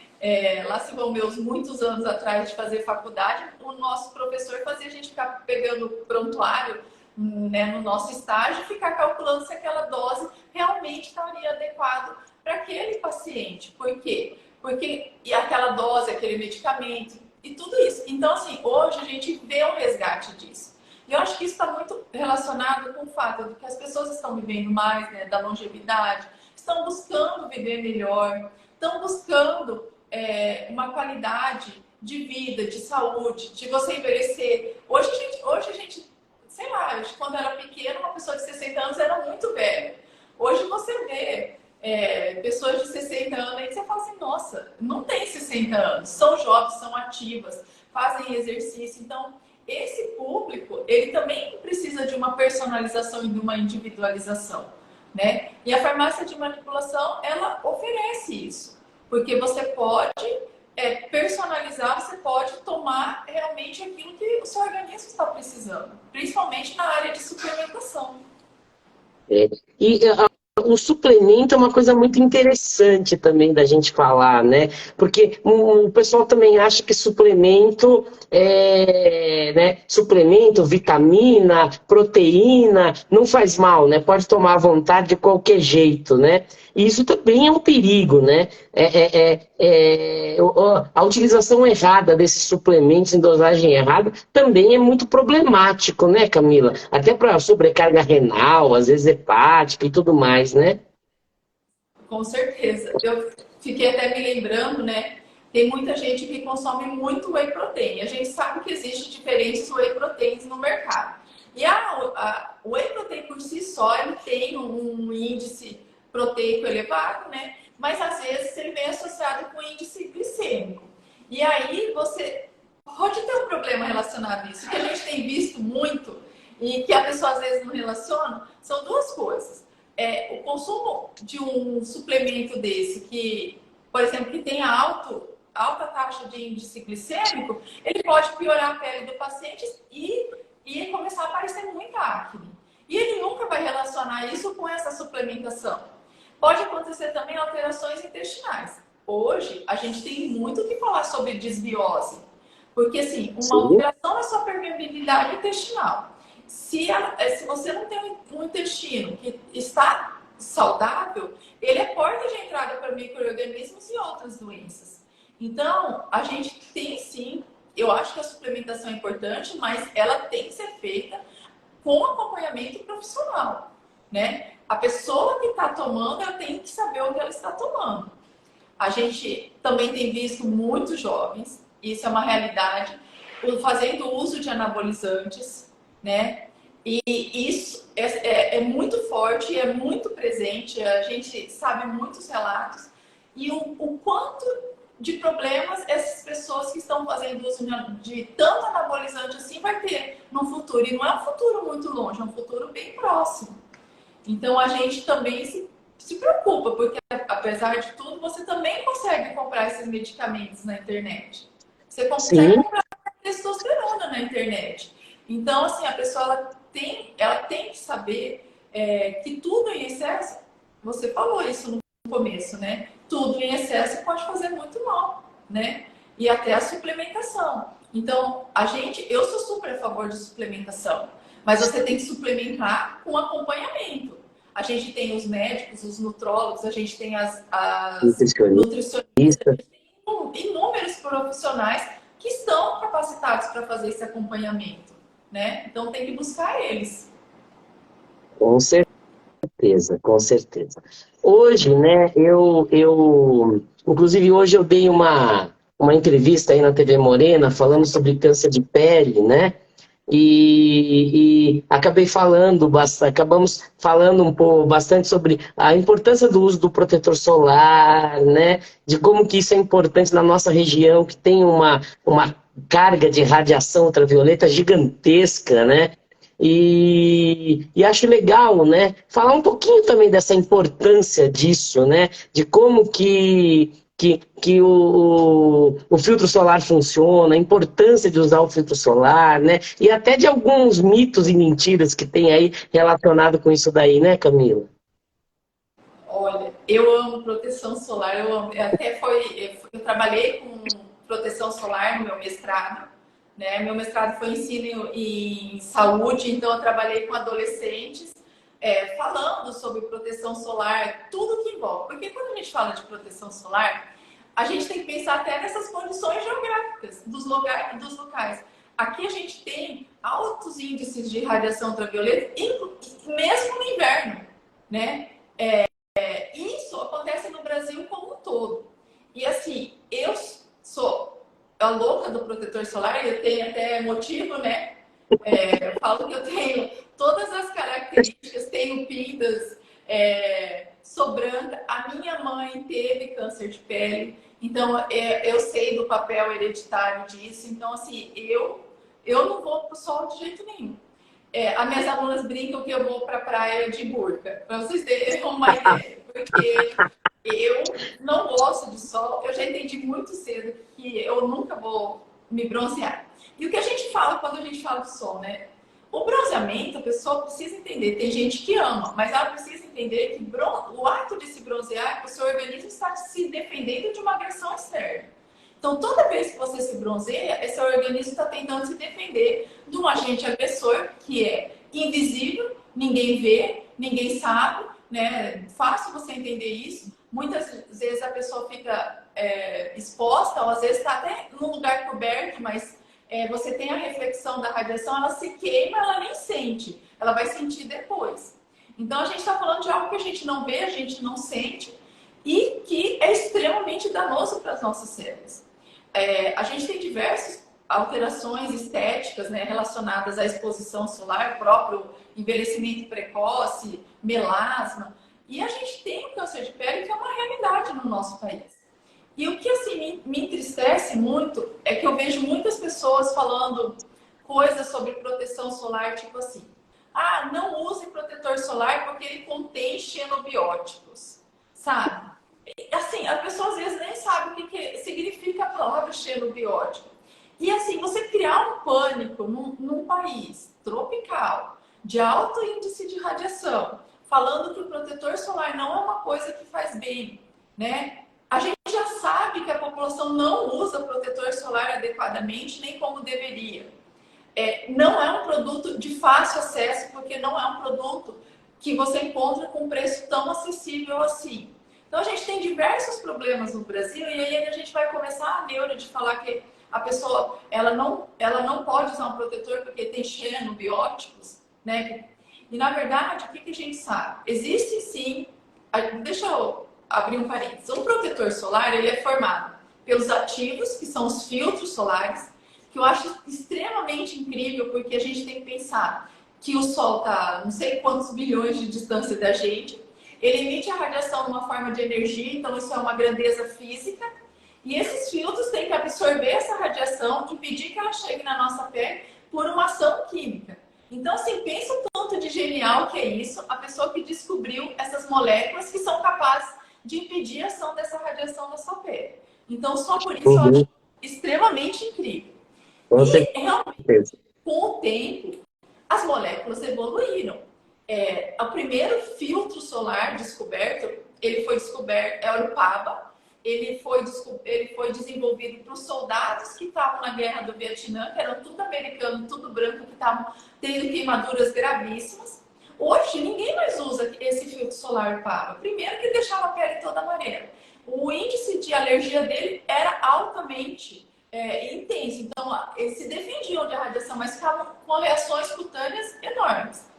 Speaker 2: Lá se vão meus muitos anos atrás de fazer faculdade, o nosso professor fazia a gente ficar pegando prontuário, né, no nosso estágio, ficar calculando se aquela dose realmente estaria adequado para aquele paciente. Por quê? Porque aquela dose, aquele medicamento e tudo isso. Então, assim, hoje a gente vê um resgate disso. E eu acho que isso está muito relacionado com o fato de que as pessoas estão vivendo mais, né, da longevidade, estão buscando viver melhor, estão buscando uma qualidade de vida, de saúde, de você envelhecer. Hoje a gente, sei lá, quando era pequeno, uma pessoa de 60 anos era muito velha. Hoje você vê pessoas de 60 anos e você fala assim, nossa, não tem 60 anos, são jovens, são ativas, fazem exercício. Então, esse público, ele também precisa de uma personalização e de uma individualização, né? E a farmácia de manipulação, ela oferece isso, porque você pode personalizar, você pode tomar realmente aquilo que o seu organismo está precisando, principalmente na área de suplementação.
Speaker 1: E o suplemento é uma coisa muito interessante também da gente falar, né? Porque o pessoal também acha que suplemento né? Suplemento, vitamina, proteína, não faz mal, né? Pode tomar à vontade de qualquer jeito, né? E isso também é um perigo, né? A utilização errada desses suplementos em dosagem errada também é muito problemático, né, Camila? Até para sobrecarga renal, às vezes hepática e tudo mais, né?
Speaker 2: Com certeza. Eu fiquei até me lembrando, né? Tem muita gente que consome muito whey protein. A gente sabe que existe diferentes whey proteins no mercado. E o whey protein por si só, ele tem um índice proteico elevado, né? Mas às vezes ele vem associado com índice glicêmico. E aí você pode ter um problema relacionado a isso. O que a gente tem visto muito e que a pessoa às vezes não relaciona são duas coisas. O consumo de um suplemento desse, que, por exemplo, que tenha alta taxa de índice glicêmico, ele pode piorar a pele do paciente e começar a aparecer muita acne. E ele nunca vai relacionar isso com essa suplementação. Pode acontecer também alterações intestinais. Hoje, a gente tem muito o que falar sobre desbiose. Porque, assim, uma alteração na sua permeabilidade intestinal. Se você não tem um intestino que está saudável, ele é porta de entrada para micro-organismos e outras doenças. Então, a gente tem sim, eu acho que a suplementação é importante, mas ela tem que ser feita com acompanhamento profissional, né? A pessoa que está tomando, ela tem que saber o que ela está tomando. A gente também tem visto muitos jovens, isso é uma realidade, fazendo uso de anabolizantes, né? E isso é muito forte, é muito presente, a gente sabe muitos relatos. E o quanto de problemas essas pessoas que estão fazendo uso de tanto anabolizante assim vai ter no futuro. E não é um futuro muito longe, é um futuro bem próximo. Então a gente também se preocupa, porque apesar de tudo, você também consegue comprar esses medicamentos na internet. Você consegue comprar testosterona na internet. Então, assim, a pessoa ela tem que saber que tudo em excesso, você falou isso no começo, né? Tudo em excesso pode fazer muito mal, né? E até a suplementação. Então, eu sou super a favor de suplementação, mas você tem que suplementar com acompanhamento. A gente tem os médicos, os nutrólogos, a gente tem as nutricionistas, a gente tem inúmeros profissionais que estão capacitados para fazer esse acompanhamento, né? Então tem que buscar eles.
Speaker 1: Com certeza, com certeza. Hoje, né, inclusive hoje eu dei uma entrevista aí na TV Morena falando sobre câncer de pele, né? E acabamos falando um pouco bastante sobre a importância do uso do protetor solar, né? De como que isso é importante na nossa região, que tem uma carga de radiação ultravioleta gigantesca, né? E acho legal, né? Falar um pouquinho também dessa importância disso, né? De como que o filtro solar funciona, a importância de usar o filtro solar, né? E até de alguns mitos e mentiras que tem aí relacionado com isso daí, né, Camila?
Speaker 2: Olha, eu amo proteção solar, eu amo. Eu trabalhei com proteção solar no meu mestrado, né? Meu mestrado foi ensino em saúde, então eu trabalhei com adolescentes, falando sobre proteção solar, tudo que envolve. Porque quando a gente fala de proteção solar, a gente tem que pensar até nessas condições geográficas dos locais. Aqui a gente tem altos índices de radiação ultravioleta, mesmo no inverno, né? Isso acontece no Brasil como um todo. E assim, eu sou a louca do protetor solar, eu tenho até motivo, né? Eu falo que eu tenho todas as características, tenho pintas, sou branca. A minha mãe teve câncer de pele, então eu sei do papel hereditário disso. Então, assim, eu não vou pro sol de jeito nenhum. As minhas alunas brincam que eu vou para a praia de burca, para vocês terem uma ideia. Porque eu não gosto de sol, eu já entendi muito cedo que eu nunca vou me bronzear. E o que a gente fala quando a gente fala de sol, né? O bronzeamento, a pessoa precisa entender. Tem gente que ama, mas ela precisa entender que o ato de se bronzear, o seu organismo está se defendendo de uma agressão externa. Então, toda vez que você se bronzeia, esse organismo está tentando se defender de um agente agressor que é invisível, ninguém vê, ninguém sabe, né? Fácil você entender isso. Muitas vezes a pessoa fica exposta, ou às vezes está até num lugar coberto, mas você tem a reflexão da radiação, ela se queima, ela nem sente, ela vai sentir depois. Então, a gente está falando de algo que a gente não vê, a gente não sente e que é extremamente danoso para as nossas células. A gente tem diversas alterações estéticas, né, relacionadas à exposição solar, próprio envelhecimento precoce, melasma. E a gente tem o câncer de pele, que é uma realidade no nosso país. E o que assim me entristece muito é que eu vejo muitas pessoas falando coisas sobre proteção solar, tipo assim: ah, não use protetor solar porque ele contém xenobióticos, sabe? Assim, a pessoa às vezes nem sabe o que significa a palavra xenobiótico. E assim, você criar um pânico num país tropical, de alto índice de radiação, falando que o protetor solar não é uma coisa que faz bem, né? A gente já sabe que a população não usa protetor solar adequadamente, nem como deveria. Não é um produto de fácil acesso, porque não é um produto que você encontra com preço tão acessível assim. Então, a gente tem diversos problemas no Brasil e aí a gente vai começar a neura de falar que a pessoa ela não pode usar um protetor porque tem xenobióticos, né? E, na verdade, o que a gente sabe? Existe, sim... Deixa eu abrir um parênteses. Um protetor solar, ele é formado pelos ativos, que são os filtros solares, que eu acho extremamente incrível, porque a gente tem que pensar que o Sol está não sei quantos bilhões de distância da gente, ele emite a radiação numa forma de energia, então isso é uma grandeza física, e esses filtros têm que absorver essa radiação, impedir que ela chegue na nossa pele por uma ação química. Então, assim, pensa o tanto de genial que é isso, a pessoa que descobriu essas moléculas que são capazes de impedir a ação dessa radiação na sua pele. Então, só por isso eu
Speaker 1: Uhum,
Speaker 2: acho extremamente incrível.
Speaker 1: com
Speaker 2: E realmente,
Speaker 1: certeza.
Speaker 2: com o tempo, as moléculas evoluíram. O primeiro filtro solar descoberto, ele foi descoberto, é o Urupaba. Ele foi desenvolvido para os soldados que estavam na guerra do Vietnã, que eram tudo americano, tudo branco, que estavam tendo queimaduras gravíssimas. Hoje, ninguém mais usa esse filtro solar Urupaba. Primeiro que deixava a pele toda amarela. O índice de alergia dele era altamente intenso. Então, eles se defendiam de radiação, mas ficavam com reações cutâneas enormes.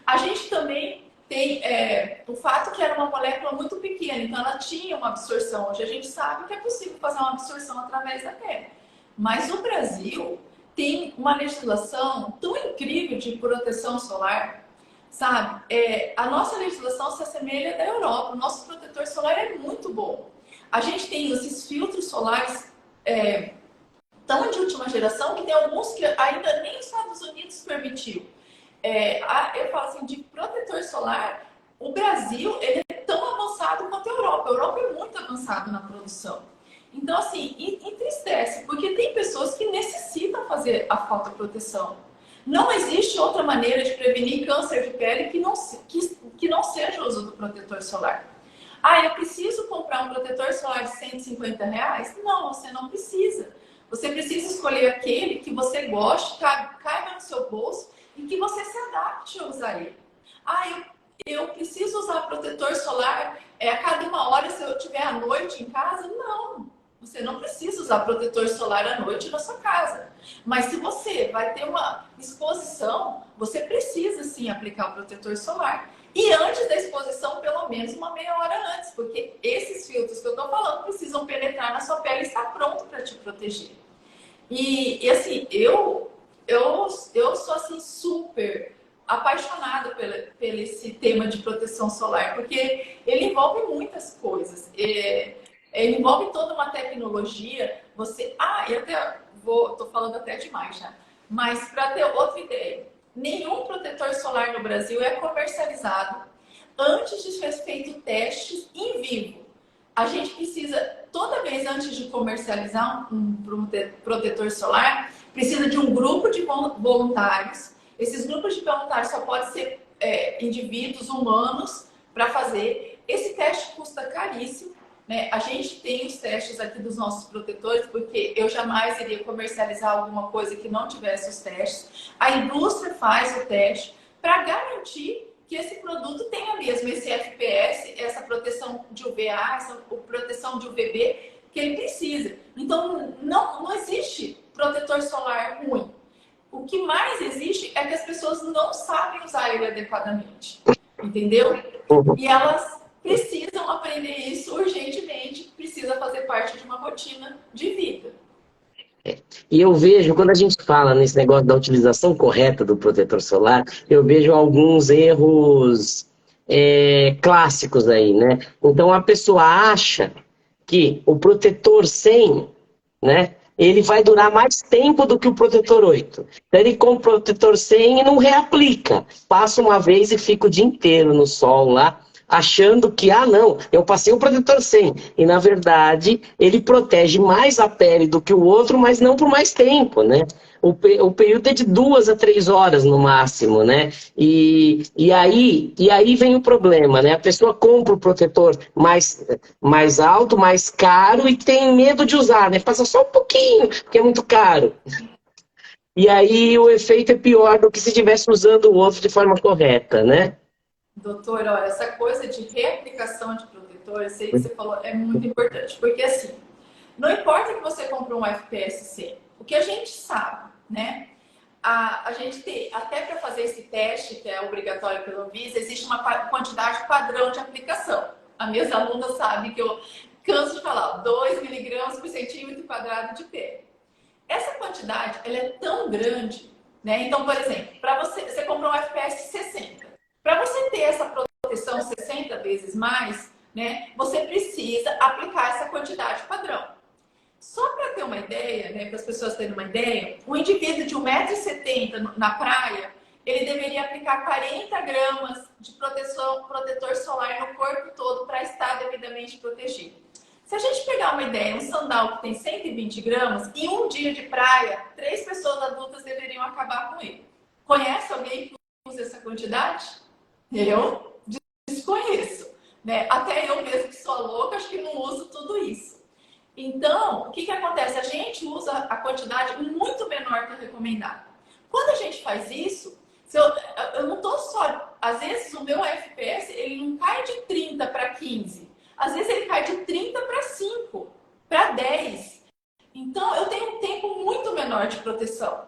Speaker 2: A gente também tem o fato que era uma molécula muito pequena, então ela tinha uma absorção. Hoje a gente sabe que é possível fazer uma absorção através da pele. Mas o Brasil tem uma legislação tão incrível de proteção solar, sabe? A nossa legislação se assemelha da Europa. O nosso protetor solar é muito bom. A gente tem esses filtros solares tão de última geração que tem alguns que ainda nem os Estados Unidos permitiu. eu falo assim, de protetor solar, o Brasil ele é tão avançado quanto a Europa. A Europa é muito avançada na produção. Então, assim, entristece, porque tem pessoas que necessitam fazer a fotoproteção. Não existe outra maneira de prevenir câncer de pele que não seja o uso do protetor solar. Ah, eu preciso comprar um protetor solar de R$ 150? Não, você não precisa. Você precisa escolher aquele que você goste, caiba no seu bolso e que você se adapte a usar ele. Ah, eu preciso usar protetor solar a cada 1 hora se eu estiver à noite em casa? Não, você não precisa usar protetor solar à noite na sua casa. Mas se você vai ter uma exposição, você precisa sim aplicar o protetor solar. E antes da exposição, pelo menos uma meia hora antes, porque esses filtros que eu estou falando precisam penetrar na sua pele e estar pronto para te proteger. E assim, eu sou assim super apaixonada pelo esse tema de proteção solar, porque ele envolve muitas coisas. Ele envolve toda uma tecnologia. Eu até tô falando até demais já. Mas para ter outra ideia, nenhum protetor solar no Brasil é comercializado antes de ser feito testes em vivo. A gente precisa, toda vez antes de comercializar um protetor solar, precisa de um grupo de voluntários. Esses grupos de voluntários só podem ser indivíduos humanos para fazer. Esse teste custa caríssimo, né? A gente tem os testes aqui dos nossos protetores, porque eu jamais iria comercializar alguma coisa que não tivesse os testes. A indústria faz o teste para garantir que esse produto tenha mesmo esse FPS, essa proteção de UVA, essa proteção de UVB que ele precisa. Então, não existe protetor solar ruim. O que mais existe é que as pessoas não sabem usar ele adequadamente, entendeu? E elas precisam aprender isso urgentemente, precisa fazer parte de uma rotina de vida.
Speaker 1: E eu vejo, quando a gente fala nesse negócio da utilização correta do protetor solar, eu vejo alguns erros clássicos aí, né? Então a pessoa acha que o protetor 100, né, ele vai durar mais tempo do que o protetor 8. Então ele compra o protetor 100 e não reaplica. Passa uma vez e fica o dia inteiro no sol lá, achando que, não, eu passei o protetor 100. E, na verdade, ele protege mais a pele do que o outro, mas não por mais tempo, né? O período é de 2 a 3 horas no máximo, né? E aí vem o problema, né? A pessoa compra o protetor mais alto, mais caro e tem medo de usar, né? Passa só um pouquinho, porque é muito caro. E aí o efeito é pior do que se estivesse usando o outro de forma correta, né?
Speaker 2: Doutor, olha, essa coisa de reaplicação de protetor, isso aí que você falou é muito importante, porque assim, não importa que você compre um FPSC, o que a gente sabe, né? A gente tem, até para fazer esse teste, que é obrigatório pelo Anvisa, existe uma quantidade padrão de aplicação. As minhas alunas sabem que eu canso de falar, 2 miligramas por centímetro quadrado de pele. Essa quantidade, ela é tão grande, né? Então, por exemplo, para você compra um FPS 60. Para você ter essa proteção 60 vezes mais, né, você precisa aplicar essa quantidade padrão. Só para ter uma ideia, né, para as pessoas terem uma ideia, um indivíduo de 1,70 m na praia, ele deveria aplicar 40 gramas de protetor solar no corpo todo para estar devidamente protegido. Se a gente pegar uma ideia, um sandal que tem 120 gramas, em um dia de praia, 3 pessoas adultas deveriam acabar com ele. Conhece alguém que usa essa quantidade? Eu desconheço, né? Até eu mesmo que sou louca, acho que não uso tudo isso. Então, o que acontece? A gente usa a quantidade muito menor que o recomendado. Quando a gente faz isso, eu não estou só... Às vezes o meu FPS, ele não cai de 30 para 15. Às vezes ele cai de 30 para 5, para 10. Então, eu tenho um tempo muito menor de proteção.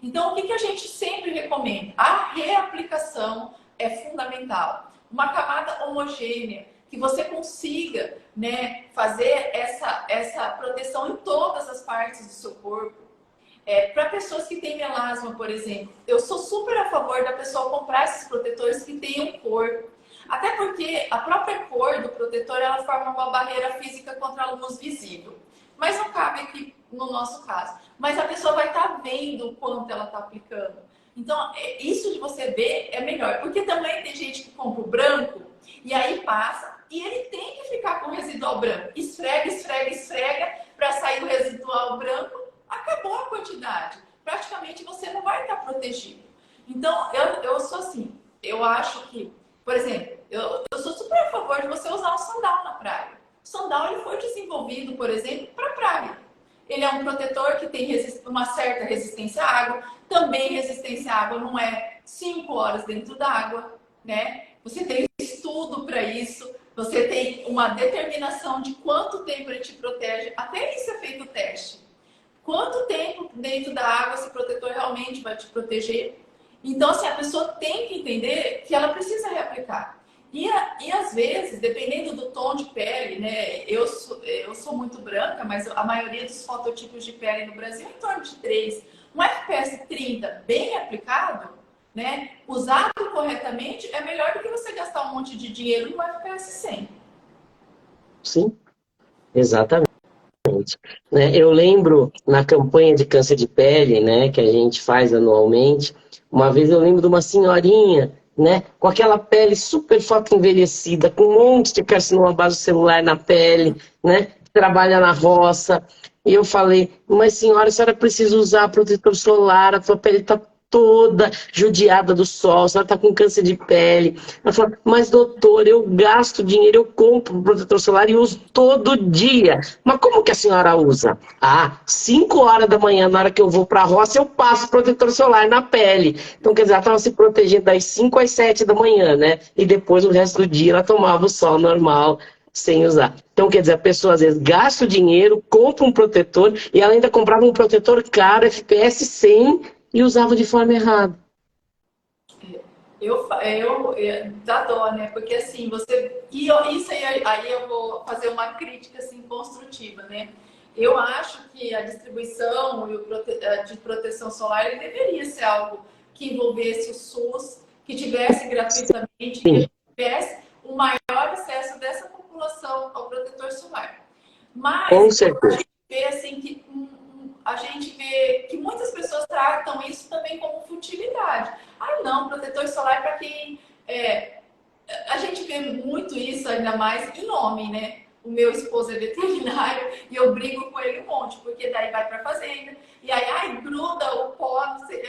Speaker 2: Então, o que a gente sempre recomenda? A reaplicação é fundamental. Uma camada homogênea, que você consiga, né, fazer essa proteção em todas as partes do seu corpo. Para pessoas que têm melasma, por exemplo, eu sou super a favor da pessoa comprar esses protetores que tenham cor. Até porque a própria cor do protetor, ela forma uma barreira física contra a luz visível. Mas não cabe aqui no nosso caso. Mas a pessoa vai estar vendo o quanto ela está aplicando. Então, isso de você ver é melhor. Porque também tem gente que compra o branco e aí passa e ele tem que ficar com o residual branco. Esfrega, esfrega, esfrega para sair o residual branco. Acabou a quantidade. Praticamente você não vai estar protegido. Então, eu sou assim. Eu acho que, por exemplo, eu sou super a favor de você usar um sandal na praia. O sandal ele foi desenvolvido, por exemplo, para praia. Ele é um protetor que tem uma certa resistência à água. Também resistência à água não é 5 horas dentro d'água, né? Você tem estudo para isso. Você tem uma determinação de quanto tempo ele te protege. Até isso é feito o teste. Quanto tempo dentro da água esse protetor realmente vai te proteger? Então, assim, a pessoa tem que entender que ela precisa reaplicar. E às vezes, dependendo do tom de pele, né? Eu sou muito branca, mas a maioria dos fototipos de pele no Brasil é em torno de 3. Um FPS 30 bem aplicado, né? Usado corretamente, é melhor do que você gastar um monte de dinheiro no FPS 100.
Speaker 1: Sim, exatamente. Né? Eu lembro na campanha de câncer de pele, né, que a gente faz anualmente, uma vez eu lembro de uma senhorinha, né, com aquela pele super foto envelhecida, com um monte de carcinoma basocelular na pele, né, que trabalha na roça. E eu falei, mas senhora, a senhora precisa usar protetor solar, a sua pele está toda judiada do sol, a senhora está com câncer de pele. Ela falou, mas doutor, eu gasto dinheiro, eu compro protetor solar e uso todo dia. Mas como que a senhora usa? Ah, 5 horas da manhã, na hora que eu vou para a roça, eu passo protetor solar na pele. Então, quer dizer, ela estava se protegendo das 5 às 7 da manhã, né? E depois, o resto do dia, ela tomava o sol normal, sem usar. Então, quer dizer, a pessoa às vezes gasta o dinheiro, compra um protetor e ela ainda comprava um protetor caro, FPS 100, e usava de forma errada.
Speaker 2: Dá dó, né? Porque assim, isso aí eu vou fazer uma crítica assim, construtiva, né? Eu acho que a distribuição de proteção solar ele deveria ser algo que envolvesse o SUS, que tivesse gratuitamente, que tivesse o maior acesso dessa população ao protetor solar.
Speaker 1: Com
Speaker 2: Mas a
Speaker 1: certeza.
Speaker 2: gente vê assim que a gente vê que muitas pessoas tratam isso também como futilidade. Ah, não, protetor solar para quem. A gente vê muito isso, ainda mais em homem, né? O meu esposo é veterinário e eu brigo com ele um monte, porque daí vai para fazenda e aí ai, gruda o pó, não sei,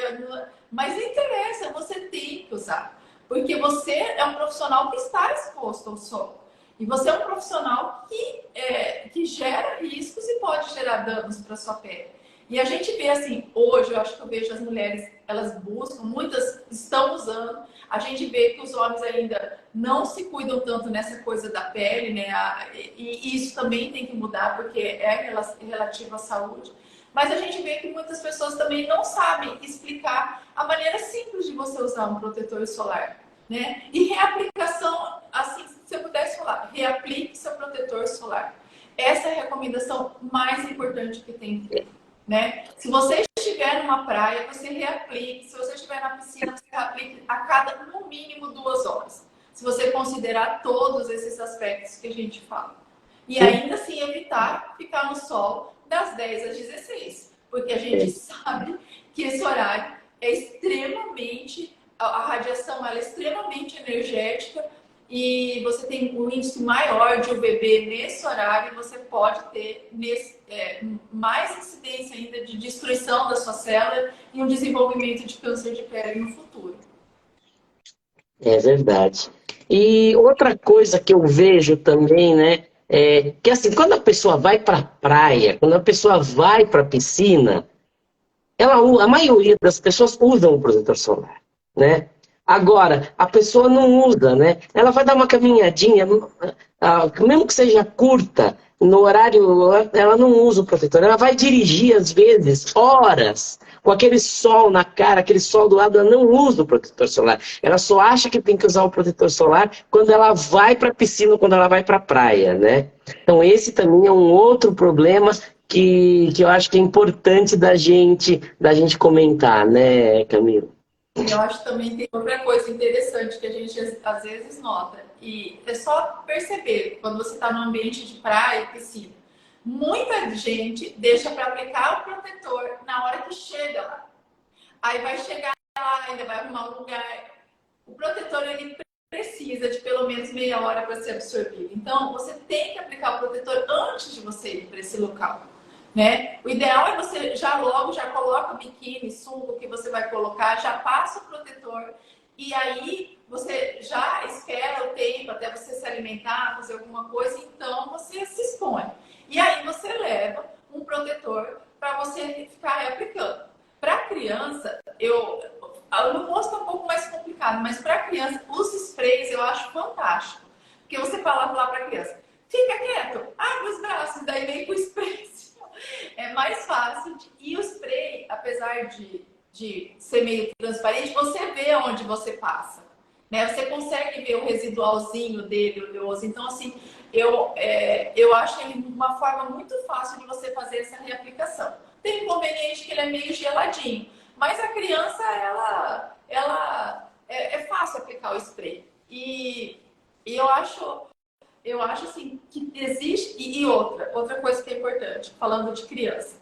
Speaker 2: mas não interessa, você tem que usar. Porque você é um profissional que está exposto ao sol. E você é um profissional que gera riscos e pode gerar danos para sua pele. E a gente vê assim, hoje eu acho que eu vejo as mulheres, elas buscam, muitas estão usando. A gente vê que os homens ainda não se cuidam tanto nessa coisa da pele, né? E isso também tem que mudar, porque é relativo à saúde. Mas a gente vê que muitas pessoas também não sabem explicar a maneira simples de você usar um protetor solar, né? E reaplicação, assim, se eu pudesse falar, reaplique seu protetor solar. Essa é a recomendação mais importante que tem que ter, né? Se você estiver numa praia, você reaplique. Se você estiver na piscina, você reaplique a cada, no mínimo, 2 horas. Se você considerar todos esses aspectos que a gente fala. E ainda assim evitar ficar no sol das 10 às 16. Porque a gente sabe que esse horário é extremamente... A radiação ela é extremamente energética e você tem um índice maior de UVB nesse horário e você pode ter mais incidência ainda de destruição da sua célula e um desenvolvimento de câncer de pele no futuro.
Speaker 1: É verdade. E outra coisa que eu vejo também, né, é que assim, quando a pessoa vai para a praia, quando a pessoa vai para a piscina, a maioria das pessoas usam o protetor solar, né? Agora, a pessoa não usa, né? Ela vai dar uma caminhadinha, mesmo que seja curta, no horário, ela não usa o protetor. Ela vai dirigir, às vezes, horas, com aquele sol na cara, aquele sol do lado, ela não usa o protetor solar. Ela só acha que tem que usar o protetor solar quando ela vai para a piscina, quando ela vai para a praia, né? Então, esse também é um outro problema que eu acho que é importante da gente comentar, né, Camilo?
Speaker 2: E eu acho que também tem outra coisa interessante que a gente às vezes nota. E é só perceber, quando você está num ambiente de praia e piscina, muita gente deixa para aplicar o protetor na hora que chega lá. Aí vai chegar lá, ainda vai arrumar um lugar. O protetor, ele precisa de pelo menos meia hora para ser absorvido. Então, você tem que aplicar o protetor antes de você ir para esse local, né? O ideal é você já coloca o biquíni, sunga que você vai colocar, já passa o protetor e aí você já espera o tempo até você se alimentar, fazer alguma coisa, então você se expõe. E aí você leva um protetor para você ficar reaplicando. Para criança, no rosto é um pouco mais complicado, mas para criança, os sprays eu acho fantástico. Porque você fala lá para a criança, fica quieto, abre os braços, daí vem com o spray. É mais fácil. E o spray, apesar de ser meio transparente, você vê onde você passa, né? Você consegue ver o residualzinho dele, oleoso. Então, assim, eu acho ele uma forma muito fácil de você fazer essa reaplicação. Tem inconveniente que ele é meio geladinho, mas a criança, é fácil aplicar o spray. E eu acho assim, que existe... E outra coisa que é importante, falando de criança.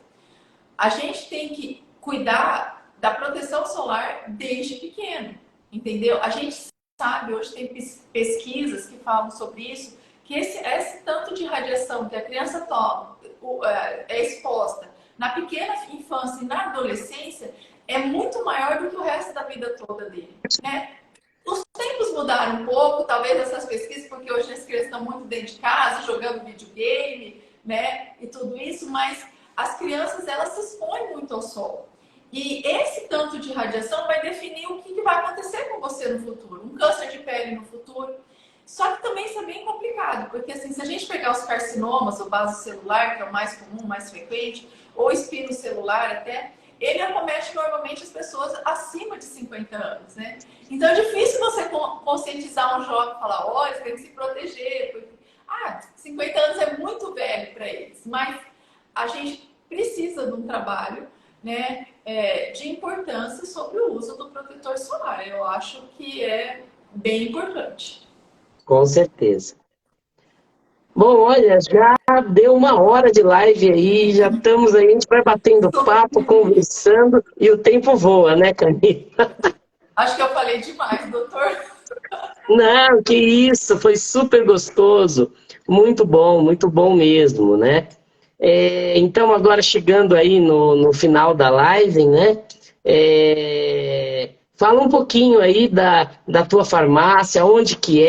Speaker 2: A gente tem que cuidar da proteção solar desde pequeno, entendeu? A gente sabe, hoje tem pesquisas que falam sobre isso, que esse tanto de radiação que a criança toma, é exposta na pequena infância e na adolescência, é muito maior do que o resto da vida toda dele, né? Os tempos mudaram um pouco, talvez essas pesquisas, porque hoje as crianças estão muito dentro de casa, jogando videogame, né? E tudo isso, mas as crianças, elas se expõem muito ao sol. E esse tanto de radiação vai definir o que vai acontecer com você no futuro. Um câncer de pele no futuro. Só que também isso é bem complicado, porque assim, se a gente pegar os carcinomas, o basocelular, que é o mais comum, mais frequente, ou espinocelular até, ele acomete normalmente as pessoas acima de 50 anos, né? Então é difícil você conscientizar um jovem e falar, olha, você tem que se proteger. Porque... 50 anos é muito velho para eles, mas a gente precisa de um trabalho, né, de importância sobre o uso do protetor solar. Eu acho que é bem importante.
Speaker 1: Com certeza. Bom, olha, já deu uma hora de live aí, já estamos aí, a gente vai batendo papo, conversando, e o tempo voa, né, Camila?
Speaker 2: Acho que eu falei demais, doutor.
Speaker 1: Não, que isso, foi super gostoso, muito bom mesmo, né? Então, agora chegando aí no final da live, né? Fala um pouquinho aí da tua farmácia, onde que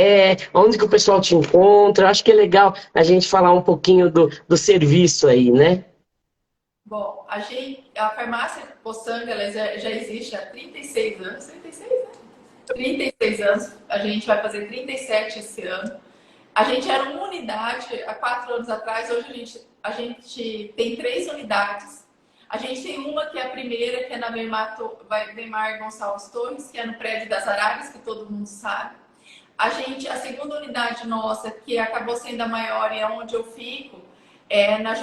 Speaker 1: onde que o pessoal te encontra. Acho que é legal a gente falar um pouquinho do serviço aí, né?
Speaker 2: Bom, a farmácia Poçanga, ela já existe há 36 anos. 36, né? 36 anos. A gente vai fazer 37 esse ano. A gente era uma unidade há 4 anos atrás. Hoje a gente tem 3 unidades. A gente tem uma que é a primeira, que é na Weimar Gonçalves Torres, que é no prédio das Arábias, que todo mundo sabe. A segunda unidade nossa, que acabou sendo a maior e é onde eu fico, é na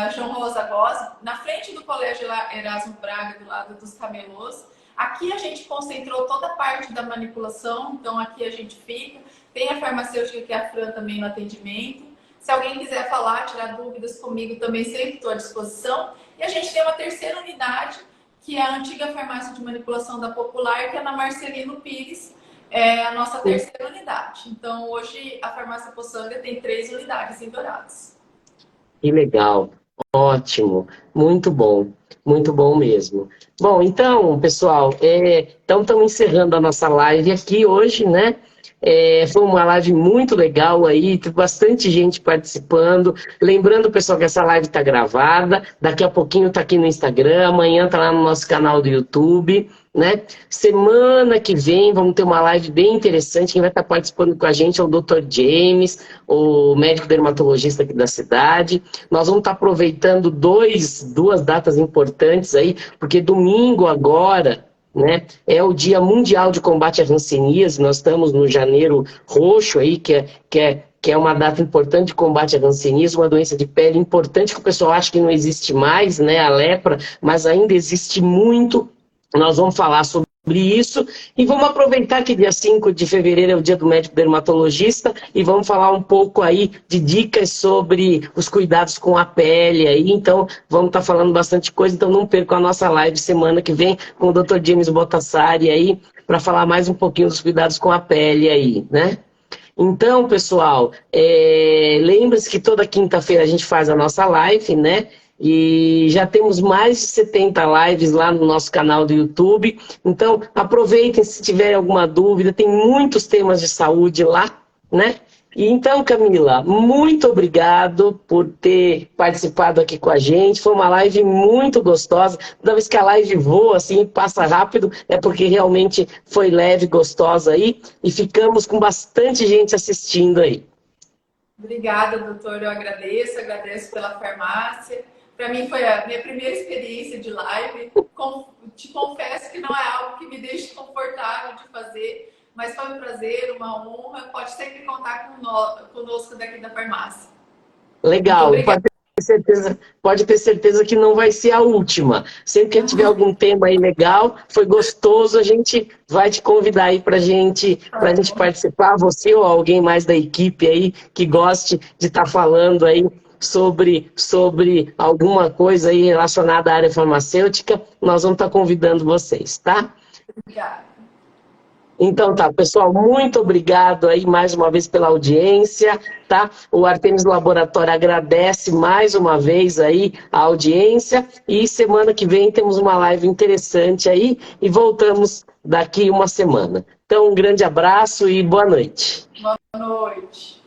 Speaker 2: João Rosa Góes, na frente do Colégio Erasmo Braga, do lado dos Camelôs. Aqui a gente concentrou toda a parte da manipulação, então aqui a gente fica. Tem a farmacêutica, que é a Fran, também no atendimento. Se alguém quiser falar, tirar dúvidas comigo, também sempre estou à disposição. E a gente tem uma terceira unidade, que é a antiga farmácia de manipulação da Popular, que é na Marcelino Pires, a nossa terceira unidade. Então, hoje, a farmácia Poçanga tem 3 unidades em Dourados.
Speaker 1: Que legal, ótimo, muito bom mesmo. Bom, então, pessoal, então estamos encerrando a nossa live aqui hoje, né? Foi uma live muito legal aí, tem bastante gente participando. Lembrando, pessoal, que essa live está gravada, daqui a pouquinho está aqui no Instagram, amanhã está lá no nosso canal do YouTube, né? Semana que vem vamos ter uma live bem interessante. Quem vai estar participando com a gente é o Dr. James, o médico dermatologista aqui da cidade. Nós vamos estar aproveitando duas datas importantes aí, porque domingo agora, né, é o Dia Mundial de Combate à Hanseníase. Nós estamos no Janeiro Roxo aí, que é uma data importante de combate à hanseníase, uma doença de pele importante que o pessoal acha que não existe mais, né, a lepra, mas ainda existe muito. Nós vamos falar sobre isso. E vamos aproveitar que dia 5 de fevereiro é o dia do médico dermatologista e vamos falar um pouco aí de dicas sobre os cuidados com a pele aí. Então, vamos estar falando bastante coisa, então não percam a nossa live semana que vem com o Dr. James Botassari aí, para falar mais um pouquinho dos cuidados com a pele aí, né? Então, pessoal, lembre-se que toda quinta-feira a gente faz a nossa live, né? E já temos mais de 70 lives lá no nosso canal do YouTube. Então, aproveitem se tiverem alguma dúvida. Tem muitos temas de saúde lá, né? E então, Camila, muito obrigado por ter participado aqui com a gente. Foi uma live muito gostosa. Toda vez que a live voa, assim, passa rápido, é porque realmente foi leve, gostosa aí. E ficamos com bastante gente assistindo aí.
Speaker 2: Obrigada, doutor. Eu agradeço pela farmácia. Para mim foi a minha primeira experiência de live. Te confesso que não é algo que me deixe confortável de fazer, mas foi um prazer, uma honra. Pode sempre contar conosco daqui da farmácia.
Speaker 1: Legal, pode ter certeza que não vai ser a última. Sempre que tiver algum tema aí legal, foi gostoso, a gente vai te convidar aí pra gente participar, você ou alguém mais da equipe aí que goste de estar falando aí sobre alguma coisa aí relacionada à área farmacêutica, nós vamos estar convidando vocês, tá?
Speaker 2: Obrigada.
Speaker 1: Então tá, pessoal, muito obrigado aí mais uma vez pela audiência, tá? O Artemis Laboratório agradece mais uma vez aí a audiência e semana que vem temos uma live interessante aí e voltamos daqui uma semana. Então, um grande abraço e boa noite.
Speaker 2: Boa noite.